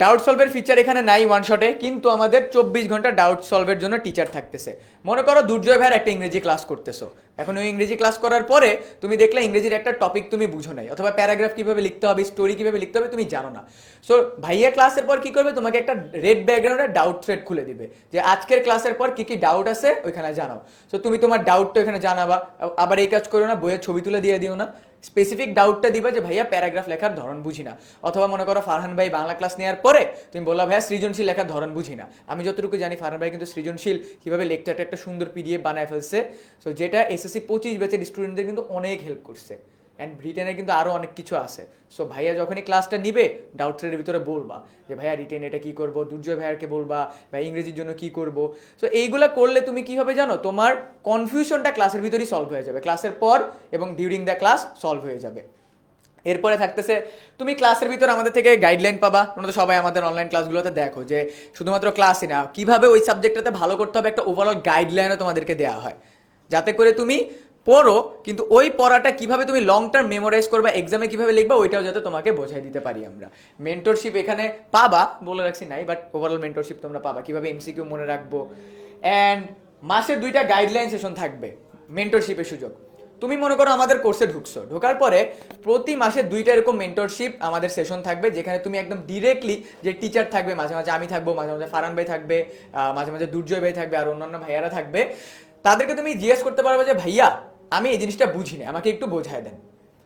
ডাউট সলভের ফিচার এখানে নাই ওয়ান শটে, কিন্তু আমাদের 24 ঘন্টা ডাউট সলভের জন্য টিচার থাকতেছে। মনে করো দুর্জয় ভাইয়ের একটা ইংরেজি ক্লাস করতেছো, এখন ওই ইংরেজি ক্লাস করার পরে তুমি দেখলে ইংরেজির একটা টপিক তুমি বুঝো নাই, অথবা প্যারাগ্রাফ কিভাবে লিখতে হবে, স্টোরি কিভাবে লিখতে হবে তুমি জানো না। সো ভাইয়া ক্লাসের পর কি করবে, তোমাকে একটা রেড ব্যাকগ্রাউন্ডে ডাউট থ্রেড খুলে দিবে যে আজকের ক্লাসের পর কি কি ডাউট আছে ওইখানে জানাও। সো তুমি তোমার ডাউটটা এখানে জানাবা, আবার এই কাজ করো না বইয়ের ছবি তুলে দিয়ে দিও না, স্পেসিফিক ডাউটটা দিবা যে ভাইয়া প্যারাগ্রাফ লেখার ধরন বুঝি না, অথবা মনে করো ফারহান ভাই বাংলা ক্লাস নেওয়ার পরে তুমি বললা ভাইয়া সৃজনশীল লেখার ধরন বুঝি না। আমি যতটুকু জানি ফারহান ভাই কিন্তু সৃজনশীল কিভাবে লেকচারটা একটা সুন্দর পিডিএফ বানায় ফেলছে, সো যেটা এসএসসি 25 ব্যাচের স্টুডেন্টদের কিন্তু অনেক হেল্প করছে। অ্যান্ড রিটেনে কিন্তু আরও অনেক কিছু আছে। সো ভাইয়া যখনই ক্লাসটা নিবে ডাউটসের ভিতরে বলবা যে ভাইয়া রিটেন এটা কি করব, দুর্জয় ভাইয়াকে বলবা ভাই ইংরেজির জন্য কি করব। সো এইগুলা করলে তুমি কি হবে জানো, তোমার কনফিউশনটা ক্লাসের ভিতরেই সলভ হয়ে যাবে, ক্লাসের পর এবং ডিউরিং দ্য ক্লাস সলভ হয়ে যাবে। এরপরে থাকতেছে তুমি ক্লাসের ভিতর আমাদের থেকে গাইডলাইন পাবা। তোমরা তো সবাই আমাদের অনলাইন ক্লাসগুলোতে দেখো যে শুধুমাত্র ক্লাসই না, কিভাবে ওই সাবজেক্টটাতে ভালো করতে হবে একটা ওভারঅল গাইডলাইনও তোমাদেরকে দেওয়া হয়, যাতে করে তুমি পড়ো কিন্তু ওই পড়াটা কিভাবে তুমি লং টার্ম মেমোরাইজ করবা, এক্সামে কিভাবে লিখবা ওইটাও যাতে তোমাকে বোঝাই দিতে পারি আমরা। মেন্টরশিপ এখানে পাবা, বলে রাখছি নাই, বাট ওভারঅল মেন্টরশিপ তোমরা পাবা, কিভাবে এমসিকিউ মনে রাখবো। অ্যান্ড মাসে 2টা গাইডলাইন সেশন থাকবে মেন্টরশিপের সুযোগ। তুমি মনে করো আমাদের কোর্সে ঢুকছো, ঢোকার পরে প্রতি মাসে 2টা এরকম মেন্টরশিপ আমাদের সেশন থাকবে, যেখানে তুমি একদম ডিরেক্টলি যে টিচার থাকবে, মাঝে মাঝে আমি থাকবো, মাঝে মাঝে ফারহান ভাই থাকবে, মাঝে মাঝে দুর্জয় ভাই থাকবে, আর অন্যান্য ভাইয়ারা থাকবে, তাদেরকে তুমি জিজ্ঞেস করতে পারবে যে ভাইয়া আমি এই জিনিসটা বুঝি না, আমাকে একটু বোঝায় দেন।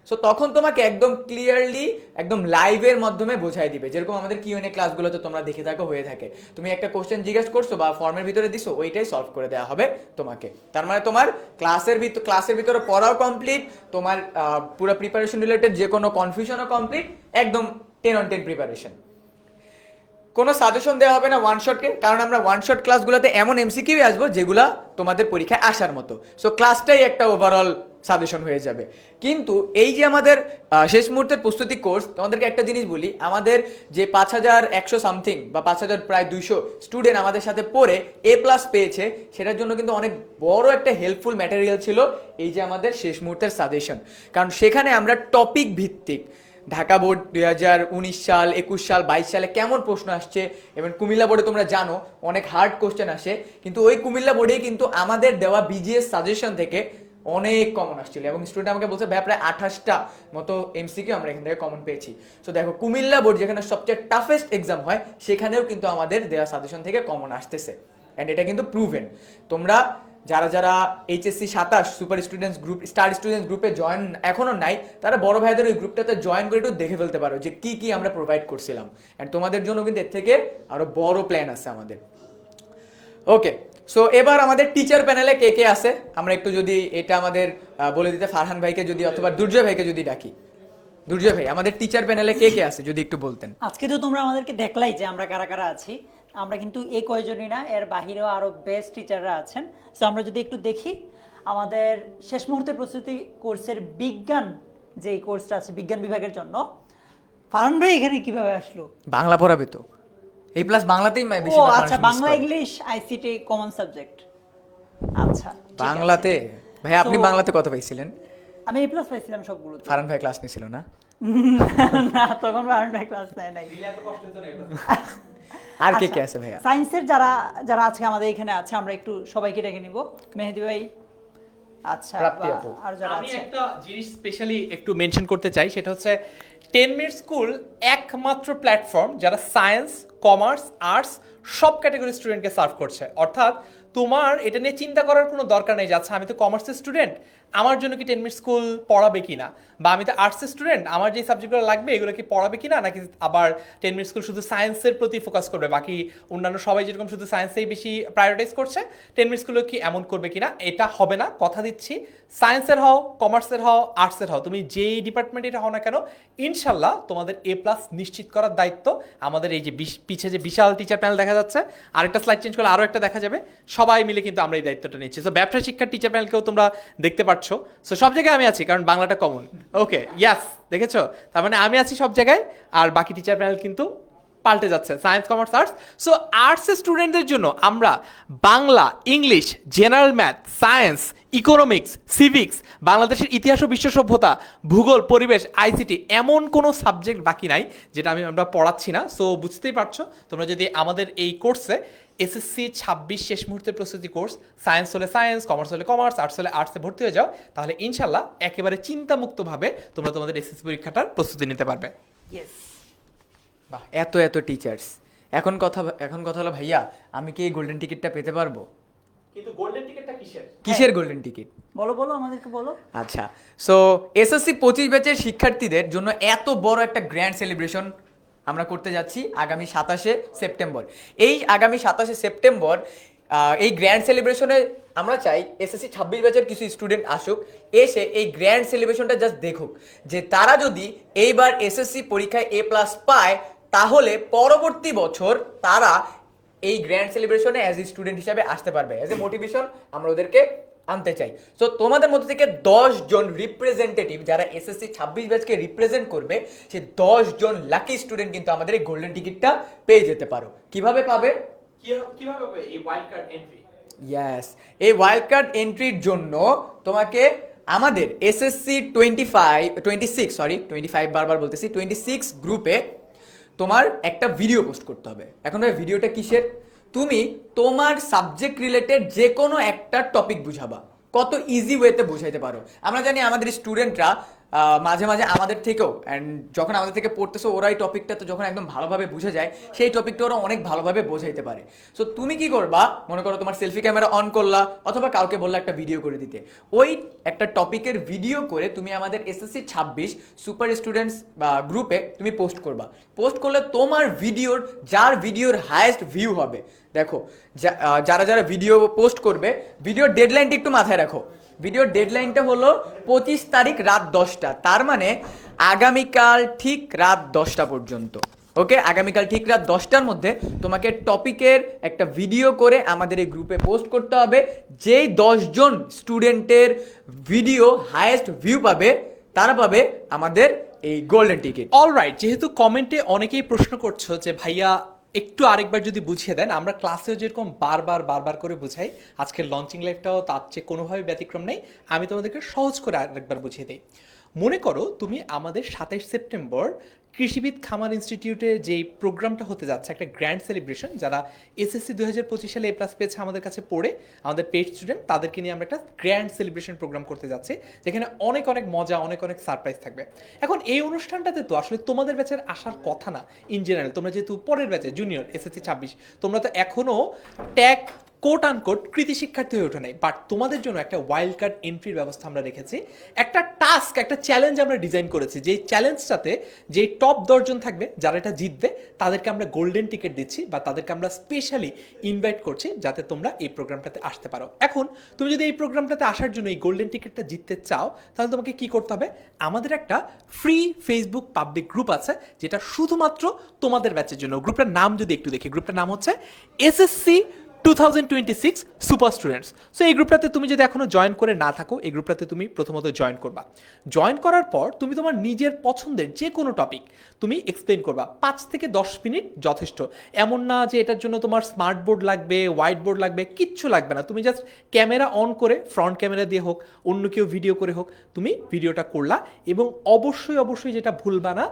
সো তখন তোমাকে একদম ক্লিয়ারলি একদম লাইভের মাধ্যমে বোঝাই দিবে, যেরকম আমাদের কিউএনএ ক্লাসগুলোতে তোমরা দেখে থাকো হয়ে থাকে। তুমি একটা কোশ্চেন জিজ্ঞেস করছো বা ফর্মের ভিতরে দিছো, ওইটাই সলভ করে দেওয়া হবে তোমাকে। তার মানে তোমার ক্লাসের ভিতরে পড়াও কমপ্লিট, তোমার পুরো প্রিপারেশন রিলেটেড যে কোনো কনফিউশনও কমপ্লিট, একদম 10 on 10 প্রিপারেশন। কোনো সাজেশন দেওয়া হবে না ওয়ান শটকে, কারণ আমরা ওয়ান শট ক্লাসগুলোতে এমন এমসিকিউ আসবো যেগুলা তোমাদের পরীক্ষায় আসার মতো। সো ক্লাসটাই একটা ওভারঅল সাজেশন হয়ে যাবে। কিন্তু এই যে আমাদের শেষ মুহূর্তের প্রস্তুতি কোর্স, তোমাদেরকে একটা জিনিস বলি, আমাদের যে 5100 সামথিং বা 5000 প্রায় 200 স্টুডেন্ট আমাদের সাথে পড়ে A+ পেয়েছে, সেটার জন্য কিন্তু অনেক বড় একটা হেল্পফুল ম্যাটেরিয়াল ছিল এই যে আমাদের শেষ মুহূর্তের সাজেশন। কারণ সেখানে আমরা টপিক ভিত্তিক ঢাকা বোর্ড 2019 সাল, 21 সাল, 22 সালে কেমন প্রশ্ন আসছে, এবং কুমিল্লা বোর্ডে তোমরা জানো অনেক হার্ড কোশ্চেন আসে, কিন্তু ওই কুমিল্লা বোর্ডে কিন্তু আমাদের দেওয়া বিজিএস সাজেশন থেকে অনেক কমন আসছিল, এবং স্টুডেন্ট আমাকে বলছে ভাই প্রায় 28টা মতো এমসিকিউ আমরা এখান থেকে কমন পেয়েছি। সো দেখো কুমিল্লা বোর্ড যেখানে সবচেয়ে টাফেস্ট এক্সাম হয়, সেখানেও কিন্তু আমাদের দেওয়া সাজেশন থেকে কমন আসতেছে, অ্যান্ড এটা কিন্তু প্রুভেন। তোমরা যারা HSC 27 super students group, star students গ্রুপে জয়েন এখনো নাই, তারা বড় ভাইদের ওই গ্রুপটাতে জয়েন করে একটু দেখে ফেলতে পারো যে কি কি আমরা প্রোভাইড করছিলাম। অ্যান্ড তোমাদের জন্য কিন্তু এর থেকে আরো বড় প্ল্যান আছে আমাদের। ওকে, সো এবার আমাদের টিচার প্যানেলে কে কে আছে আমরা একটু যদি এটা আমাদের বলে দিতে, ফারহান ভাইকে যদি অথবা দুর্জয় ভাইকে যদি ডাকি। দুর্জয় ভাই, আমাদের টিচার প্যানেলে কে কে আছে যদি একটু বলতেন। আজকে তো তোমরা আমাদেরকে দেখলাই যে আমরা কারা কারা আছি। আমরা কিন্তু এই কয়জনই না, এর বাহিরেও আরো বেস্ট টিচাররা আছেন। সো আমরা যদি একটু দেখি আমাদের শেষ মুহূর্তে প্রস্তুতি কোর্সের বিজ্ঞান যে কোর্সটা আছে বিজ্ঞান বিভাগের জন্য, ফারহান ভাই এখানে কিভাবে আসলো? বাংলা পড়াবে তো, A+ বাংলাতেই বেশি। ও আচ্ছা, Bangla English ICT common subject. আচ্ছা বাংলাতে ভাই আপনি বাংলাতে কত পাইছিলেন? আমি A+ পাইছিলাম সবগুলো। ফারহান ভাই ক্লাস নিছিল না? না, তখন ফারহান ভাই ক্লাস নেয় নাই। আর কে কে আছে ভাইয়া? সায়েন্সের যারা যারা আজকে আমাদের এখানে আছে, আমরা একটু সবাইকে ডেকে নিব। মেহেদি ভাই, আচ্ছা, আর যারা আমি আছে। একটা জিনিস স্পেশালি একটু মেনশন করতে চাই, সেটা হচ্ছে 10 মিনিট স্কুল একমাত্র প্ল্যাটফর্ম যারা সায়েন্স, কমার্স, আর্টস সব ক্যাটাগরির স্টুডেন্টকে সার্ভ করছে। অর্থাৎ তোমার এটা নিয়ে চিন্তা করার কোনো দরকার নেই যে আচ্ছা আমি তো কমার্সের স্টুডেন্ট, আমার জন্য কি 10 মিনিট স্কুল পড়াবে কিনা, বা আমি তো আর্টসের স্টুডেন্ট, আমার যে সাবজেক্টগুলো লাগবে এগুলো কি পড়াবে কিনা, নাকি আবার 10 মিনিট স্কুল শুধু সায়েন্সের প্রতি ফোকাস করবে, বাকি অন্যান্য সবাই যেরকম শুধু সায়েন্সেই বেশি প্রায়োরিটাইজ করছে 10 মিনিট স্কুলও কি এমন করবে কিনা। এটা হবে না, কথা দিচ্ছি। সায়েন্সের হও, কমার্সের হও, আর্টসের হও, তুমি যেই ডিপার্টমেন্টের হও না কেন, ইনশাল্লাহ তোমাদের A+ নিশ্চিত করার দায়িত্ব আমাদের। এই যে পিছে যে বিশাল টিচার প্যানেল দেখা যাচ্ছে, আরেকটা স্লাইড চেঞ্জ করলে আরও একটা দেখা যাবে, সবাই মিলে কিন্তু আমরা এই দায়িত্বটা নিচ্ছি। সো ব্যবসা শিক্ষার টিচার প্যানেলকেও তোমরা দেখতে পাচ্ছ। সো সব জায়গায় আমি আছি, কারণ বাংলাটা কমন। ওকে, ইয়াস, দেখেছো? তার মানে আমি আছি সব জায়গায়, আর বাকি টিচার প্যানেল কিন্তু পাল্টে যাচ্ছে, সায়েন্স, কমার্স, আর্টস। সো আর্টসের স্টুডেন্টদের জন্য আমরা Bangla, English, general math, science, economics, civics, বাংলাদেশের ইতিহাস ও বিশ্ব সভ্যতা, ভূগোল, পরিবেশ, আইসিটি, এমন কোনো সাবজেক্ট বাকি নাই যেটা আমরা পড়াচ্ছি না। সো বুঝতেই পারছো, তোমরা যদি আমাদের এই কোর্সে এসএসসি 26 শেষ মুহূর্তের প্রস্তুতি কোর্স, সায়েন্স হলে সায়েন্স, কমার্স হলে কমার্স, আর্টস হলে আর্টসে ভর্তি হয়ে যাও, তাহলে ইনশাল্লাহ একেবারে চিন্তামুক্তভাবে তোমরা তোমাদের এসএসসি পরীক্ষাটার প্রস্তুতি নিতে পারবে। ইয়েস, বাহ, এত এত টিচার্স। এখন কথা হলো ভাইয়া, আমি কি এই গোল্ডেন টিকিটটা পেতে পারবো? কিন্তু গোল্ডেন টিকিটটা কিসের গোল্ডেন টিকিট? বলো বলো আমাদেরকে বলো। আচ্ছা, সো এসএসসি 25 ব্যাচের শিক্ষার্থীদের জন্য এত বড় একটা গ্র্যান্ড সেলিব্রেশন আমরা করতে যাচ্ছি আগামী 27শে সেপ্টেম্বর। এই আগামী 27শে সেপ্টেম্বর এই গ্র্যান্ড সেলিব্রেশনে আমরা চাই এসএসসি 26 ব্যাচের কিছু স্টুডেন্ট আসুক, এসে এই গ্র্যান্ড সেলিব্রেশনটা জাস্ট দেখুক, যে তারা যদি এইবার এসএসসি পরীক্ষায় A+ পায় তাহলে পরবর্তী বছর তারা এই গ্র্যান্ড সেলিব্রেশনে অ্যাজ এ স্টুডেন্ট হিসাবে আসতে পারবে। অ্যাজ এ মোটিভেশন আমরা ওদেরকে আনতে চাই। সো তোমাদের মধ্যে থেকে 10 জন রিপ্রেজেন্টেটিভ যারা এসএসসি 26 ব্যাচকে রিপ্রেজেন্ট করবে, সেই 10 জন লাকি স্টুডেন্ট কিন্তু আমাদের এই গোল্ডেন টিকিটটা পেয়ে যেতে পারো। কিভাবে পাবে? কিভাবে হবে এই ওয়াইল্ড কার্ড এন্ট্রি? ইয়েস, এই ওয়াইল্ড কার্ড এন্ট্রির জন্য তোমাকে আমাদের এসএসসি 25 বারবার বলতেছি 26 গ্রুপে তোমার একটা ভিডিও পোস্ট করতে হবে। এখন ভাই ভিডিওটা কিসের? তুমি তোমার সাবজেক্ট রিলেটেড যে কোনো একটা টপিক বুঝাবা, কত ইজি ওয়েতে বুঝাইতে পারো। আমরা জানি আমাদের স্টুডেন্টরা মাঝে মাঝে আমাদের থেকেও, অ্যান্ড যখন আমাদের থেকে পড়তেছো ওরা এই টপিকটা তো যখন একদম ভালোভাবে বুঝে যায়, সেই টপিকটা ওরা অনেক ভালোভাবে বোঝাইতে পারে। সো তুমি কি করবা, মনে করো তোমার সেলফি ক্যামেরা অন করলা অথবা কাউকে বললা একটা ভিডিও করে দিতে, ওই একটা টপিকের ভিডিও করে তুমি আমাদের এসএসসি 26 সুপার স্টুডেন্টস বা গ্রুপে তুমি পোস্ট করবা। পোস্ট করলে তোমার ভিডিওর, যার ভিডিওর হাইয়েস্ট ভিউ হবে, দেখো যারা যারা ভিডিও পোস্ট করবে, ভিডিওর ডেডলাইনটা একটু মাথায় রাখো। ভিডিওর ডেডলাইনটা হলো 25 তারিখ রাত 10টা, তার মানে আগামীকাল ঠিক রাত 10টা পর্যন্ত। ওকে, আগামীকাল ঠিক রাত 10টার মধ্যে তোমাকে টপিকের একটা ভিডিও করে আমাদের এই গ্রুপে পোস্ট করতে হবে। যেই 10 জন স্টুডেন্টের ভিডিও হাইয়েস্ট ভিউ পাবে তারা পাবে আমাদের এই গোল্ডেন টিকিট। অলরাইট, যেহেতু কমেন্টে অনেকেই প্রশ্ন করছো যে ভাইয়া একটু আরেকবার যদি বুঝিয়ে দেন, আমরা ক্লাসেও যেরকম বারবার করে বুঝাই, আজকের লঞ্চিং লাইভটাও তার চেয়ে কোনোভাবে ব্যতিক্রম নেই। আমি তোমাদেরকে সহজ করে আরেকবার বুঝিয়ে দিই। মনে করো তুমি আমাদের 27 সেপ্টেম্বর কৃষিবিদ খামার ইনস্টিটিউটে যে প্রোগ্রামটা হতে যাচ্ছে, একটা গ্র্যান্ড সেলিব্রেশন, যারা এসএসসি 2025 সালে A+ পেয়েছে আমাদের কাছে পড়ে, আমাদের পেইড স্টুডেন্ট, তাদেরকে নিয়ে আমরা একটা গ্র্যান্ড সেলিব্রেশন প্রোগ্রাম করতে যাচ্ছি, যেখানে অনেক অনেক মজা, অনেক অনেক সারপ্রাইজ থাকবে। এখন এই অনুষ্ঠানটাতে তো আসলে তোমাদের ব্যাচের আসার কথা না। ইন জেনারেল তোমরা যেহেতু পরের ব্যাচে জুনিয়র এসএসসি 26, তোমরা তো এখনো ট্যাগ কোট আনকোট কৃতি শিক্ষার্থী হয়ে ওঠে নাই, বাট তোমাদের জন্য একটা ওয়াইল্ড কার্ড এন্ট্রির ব্যবস্থা আমরা রেখেছি। একটা টাস্ক, একটা চ্যালেঞ্জ আমরা ডিজাইন করেছি, যেই চ্যালেঞ্জটাতে যেই টপ 10 জন থাকবে যারা এটা জিতবে তাদেরকে আমরা গোল্ডেন টিকিট দিচ্ছি, বা তাদেরকে আমরা স্পেশালি ইনভাইট করছি যাতে তোমরা এই প্রোগ্রামটাতে আসতে পারো। এখন তুমি যদি এই প্রোগ্রামটাতে আসার জন্য এই গোল্ডেন টিকিটটা জিততে চাও, তাহলে তোমাকে কি করতে হবে? আমাদের একটা ফ্রি ফেসবুক পাবলিক গ্রুপ আছে, যেটা শুধুমাত্র তোমাদের ব্যাচের জন্য। গ্রুপটার নাম যদি একটু দেখি, গ্রুপটার নাম হচ্ছে এসএসসি 2026 সুপার স্টুডেন্টস। সো এই গ্রুপটাতে তুমি যদি এখনো জয়েন করে না থাকো, এই গ্রুপটাতে তুমি প্রথমত জয়েন করবা। জয়েন করার পর তুমি তোমার নিজের পছন্দের যে কোনো টপিক তুমি এক্সপ্লেন করবা। 5 থেকে 10 মিনিট যথেষ্ট। এমন না যে এটার জন্য তোমার স্মার্ট বোর্ড লাগবে, হোয়াইট বোর্ড লাগবে, কিচ্ছু লাগবে না। তুমি জাস্ট ক্যামেরা অন করে, ফ্রন্ট ক্যামেরা দিয়ে হোক, অন্য কেউ ভিডিও করে হোক, তুমি ভিডিওটা করলা। এবং অবশ্যই যেটা ভুলবা না,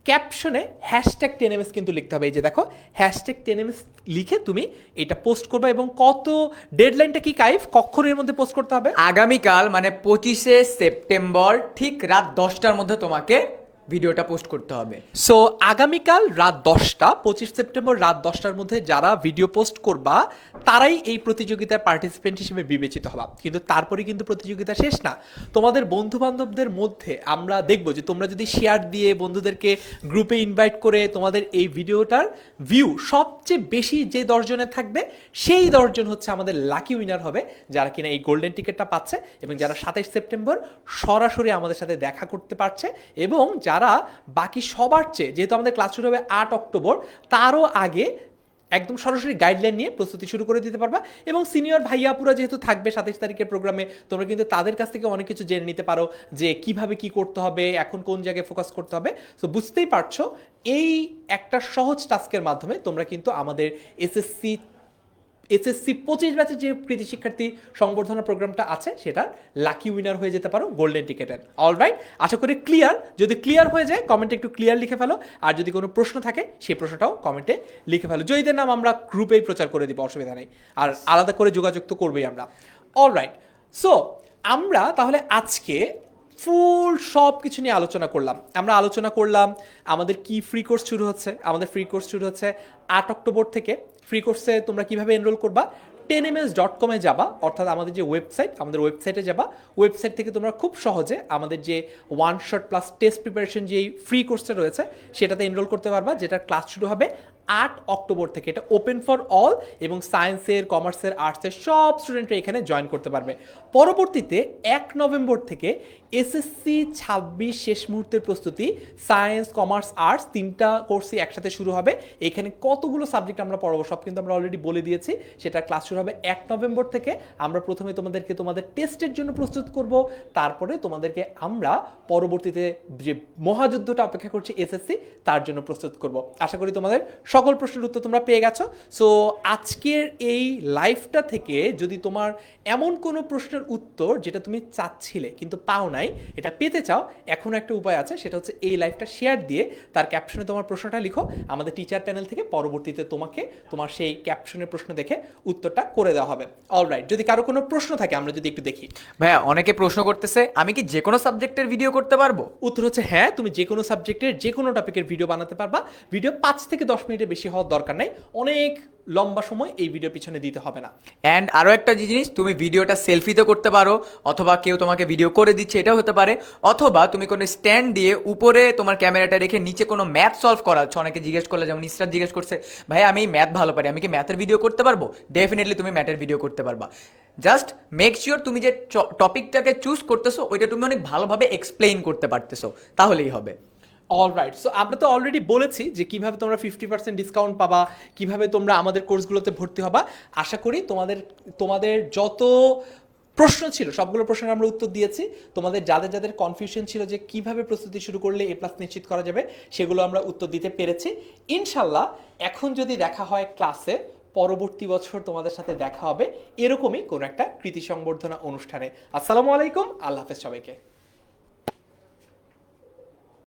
ক্যাপশনে হ্যাশট্যাগ 10ms কিন্তু লিখতে হবে। এই যে দেখো, হ্যাশট্যাগ 10ms লিখে তুমি এটা পোস্ট করবে। এবং কত ডেডলাইনটা কি কাইফ, কখন এর মধ্যে পোস্ট করতে হবে? আগামীকাল মানে 25শে সেপ্টেম্বর ঠিক রাত 10টার মধ্যে তোমাকে ভিডিওটা পোস্ট করতে হবে। সো আগামীকাল রাত 10টা, 25 সেপ্টেম্বর রাত 10টার মধ্যে যারা ভিডিও পোস্ট করবা তারাই এই প্রতিযোগিতার পার্টিসিপেন্ট হিসেবে বিবেচিত হবা। কিন্তু তারপরে কিন্তু প্রতিযোগিতা শেষ না। তোমাদের বন্ধু বান্ধবদের মধ্যে আমরা দেখবো যে তোমরা যদি শেয়ার দিয়ে বন্ধুদেরকে গ্রুপে ইনভাইট করে তোমাদের এই ভিডিওটার ভিউ সবচেয়ে বেশি যে 10 জনের থাকবে, সেই 10 জন হচ্ছে আমাদের লাকি উইনার হবে, যারা কিনা এই গোল্ডেন টিকিটটা পাচ্ছে এবং যারা 27 সেপ্টেম্বর সরাসরি আমাদের সাথে দেখা করতে পারছে। এবং যারা বাকি সবার চেয়ে, যেহেতু আমাদের ক্লাস শুরু হবে 8 অক্টোবর, তারও আগে একদম সরাসরি গাইডলাইন নিয়ে প্রস্তুতি শুরু করে দিতে পারবা। এবং সিনিয়র ভাইয়াপুরা যেহেতু থাকবে 27 তারিখের প্রোগ্রামে, তোমরা কিন্তু তাদের কাছ থেকে অনেক কিছু জেনে নিতে পারো যে কিভাবে কি করতে হবে, এখন কোন জায়গায় ফোকাস করতে হবে। তো বুঝতেই পারছো, এই একটা সহজ টাস্কের মাধ্যমে তোমরা কিন্তু আমাদের এসএসসি 25 ব্যাচের যে কৃতি শিক্ষার্থী সংবর্ধনা প্রোগ্রামটা আছে সেটার লাকি উইনার হয়ে যেতে পারো গোল্ডেন টিকেটের। অলরাইট, আশা করি ক্লিয়ার। যদি ক্লিয়ার হয়ে যায় কমেন্টে একটু ক্লিয়ার লিখে ফেলো, আর যদি কোনো প্রশ্ন থাকে সেই প্রশ্নটাও কমেন্টে লিখে ফেলো। জয়ীদের নাম আমরা গ্রুপেই প্রচার করে দিব, অসুবিধা নেই, আর আলাদা করে যোগাযোগ তো করবোই আমরা। অলরাইট, সো আমরা তাহলে আজকে ফুল সব কিছু নিয়ে আলোচনা করলাম। আমরা আলোচনা করলাম আমাদের কি ফ্রি কোর্স শুরু হচ্ছে। আমাদের ফ্রি কোর্স শুরু হচ্ছে 8 অক্টোবর থেকে। ফ্রি কোর্সে তোমরা কিভাবে এনরোল করবা, 10ms.com এ যাবা, অর্থাৎ আমাদের যে ওয়েবসাইট, আমাদের ওয়েবসাইটে যাবা। ওয়েবসাইট থেকে তোমরা খুব সহজে আমাদের যে one shot plus test preparation যে ফ্রি কোর্সটা রয়েছে সেটাতে এনরোল করতে পারবা, যেটার ক্লাস শুরু হবে 8 অক্টোবর থেকে। এটা ওপেন ফর অল এবং সায়েন্সের, কমার্সের, আর্টসের সব স্টুডেন্টরা এখানে জয়েন করতে পারবে। পরবর্তীতে 1 নভেম্বর থেকে এসএসসি 26 শেষ মুহূর্তের প্রস্তুতি, সায়েন্স, কমার্স, আর্টস তিনটা কোর্সই একসাথে শুরু হবে। এখানে কতগুলো সাবজেক্ট আমরা পড়াবো সব কিন্তু আমরা অলরেডি বলে দিয়েছি। সেটা ক্লাস শুরু হবে 1 নভেম্বর থেকে। আমরা প্রথমে তোমাদেরকে তোমাদের টেস্টের জন্য প্রস্তুত করব, তারপরে তোমাদেরকে আমরা পরবর্তীতে যে মহাযুদ্ধটা অপেক্ষা করছে এসএসসি তার জন্য প্রস্তুত করব। আশা করি তোমাদের সকল প্রশ্নের উত্তর তোমরা পেয়ে গেছো। সো আজকের এই লাইভটা থেকে যদি তোমার এমন কোনো প্রশ্নের উত্তর যেটা তুমি চাচ্ছিলে কিন্তু পাও নাই, এটা পেতে চাও, এখনো একটা উপায় আছে, সেটা হচ্ছে এই লাইভটা শেয়ার দিয়ে তার ক্যাপশনে তোমার প্রশ্নটা লিখো। আমাদের টিচার প্যানেল থেকে পরবর্তীতে তোমাকে তোমার সেই ক্যাপশনের প্রশ্ন দেখে উত্তরটা করে দেওয়া হবে। অলরাইট, যদি কারো কোনো প্রশ্ন থাকে আমরা যদি একটু দেখি। ভাইয়া অনেকে প্রশ্ন করতেছে আমি কি যে কোনো সাবজেক্টের ভিডিও করতে পারবো? উত্তর হচ্ছে হ্যাঁ, তুমি যে কোনো সাবজেক্টের যে কোনো টপিকের ভিডিও বানাতে পারবা। ভিডিও 5 থেকে 10 মিনিটের বেশি হওয়ার দরকার নাই, অনেক লম্বা সময় এই ভিডিও পিছনে দিতে হবে না। অ্যান্ড আরও একটা জিনিস, তুমি ভিডিওটা সেলফিতে করতে পারো, অথবা কেউ তোমাকে ভিডিও করে দিচ্ছে এটাও হতে পারে, অথবা তুমি কোনো স্ট্যান্ড দিয়ে উপরে তোমার ক্যামেরাটা রেখে নিচে কোনো ম্যাথ সলভ করাচ্ছ। অনেকে জিজ্ঞেস করলে, যেমন ইসরাত জিজ্ঞেস করছে ভাই আমি ম্যাথ ভালো পারি, আমি কি ম্যাথের ভিডিও করতে পারবো? ডেফিনেটলি তুমি ম্যাথের ভিডিও করতে পারবা। জাস্ট মেক শিওর তুমি যে টপিকটাকে চুজ করতেছো ওইটা তুমি অনেক ভালোভাবে এক্সপ্লেইন করতে পারতেছো, তাহলেই হবে। অলরাইট, সো আমরা তো অলরেডি বলেছি যে কিভাবে তোমরা 50% ডিসকাউন্ট পাবা, কিভাবে তোমরা আমাদের কোর্সগুলোতে ভর্তি হবা। আশা করি তোমাদের যত প্রশ্ন ছিল সবগুলো প্রশ্নের আমরা উত্তর দিয়েছি। তোমাদের যাদের যাদের কনফিউশন ছিল যে কিভাবে প্রস্তুতি শুরু করলে এ প্লাস নিশ্চিত করা যাবে, সেগুলো আমরা উত্তর দিতে পেরেছি ইনশাল্লাহ। এখন যদি দেখা হয় ক্লাসে, পরবর্তী বছর তোমাদের সাথে দেখা হবে এরকমই কোনো একটা কৃতি সংবর্ধনা অনুষ্ঠানে। আসসালামু আলাইকুম, আল্লাহ হাফেজ সবাইকে।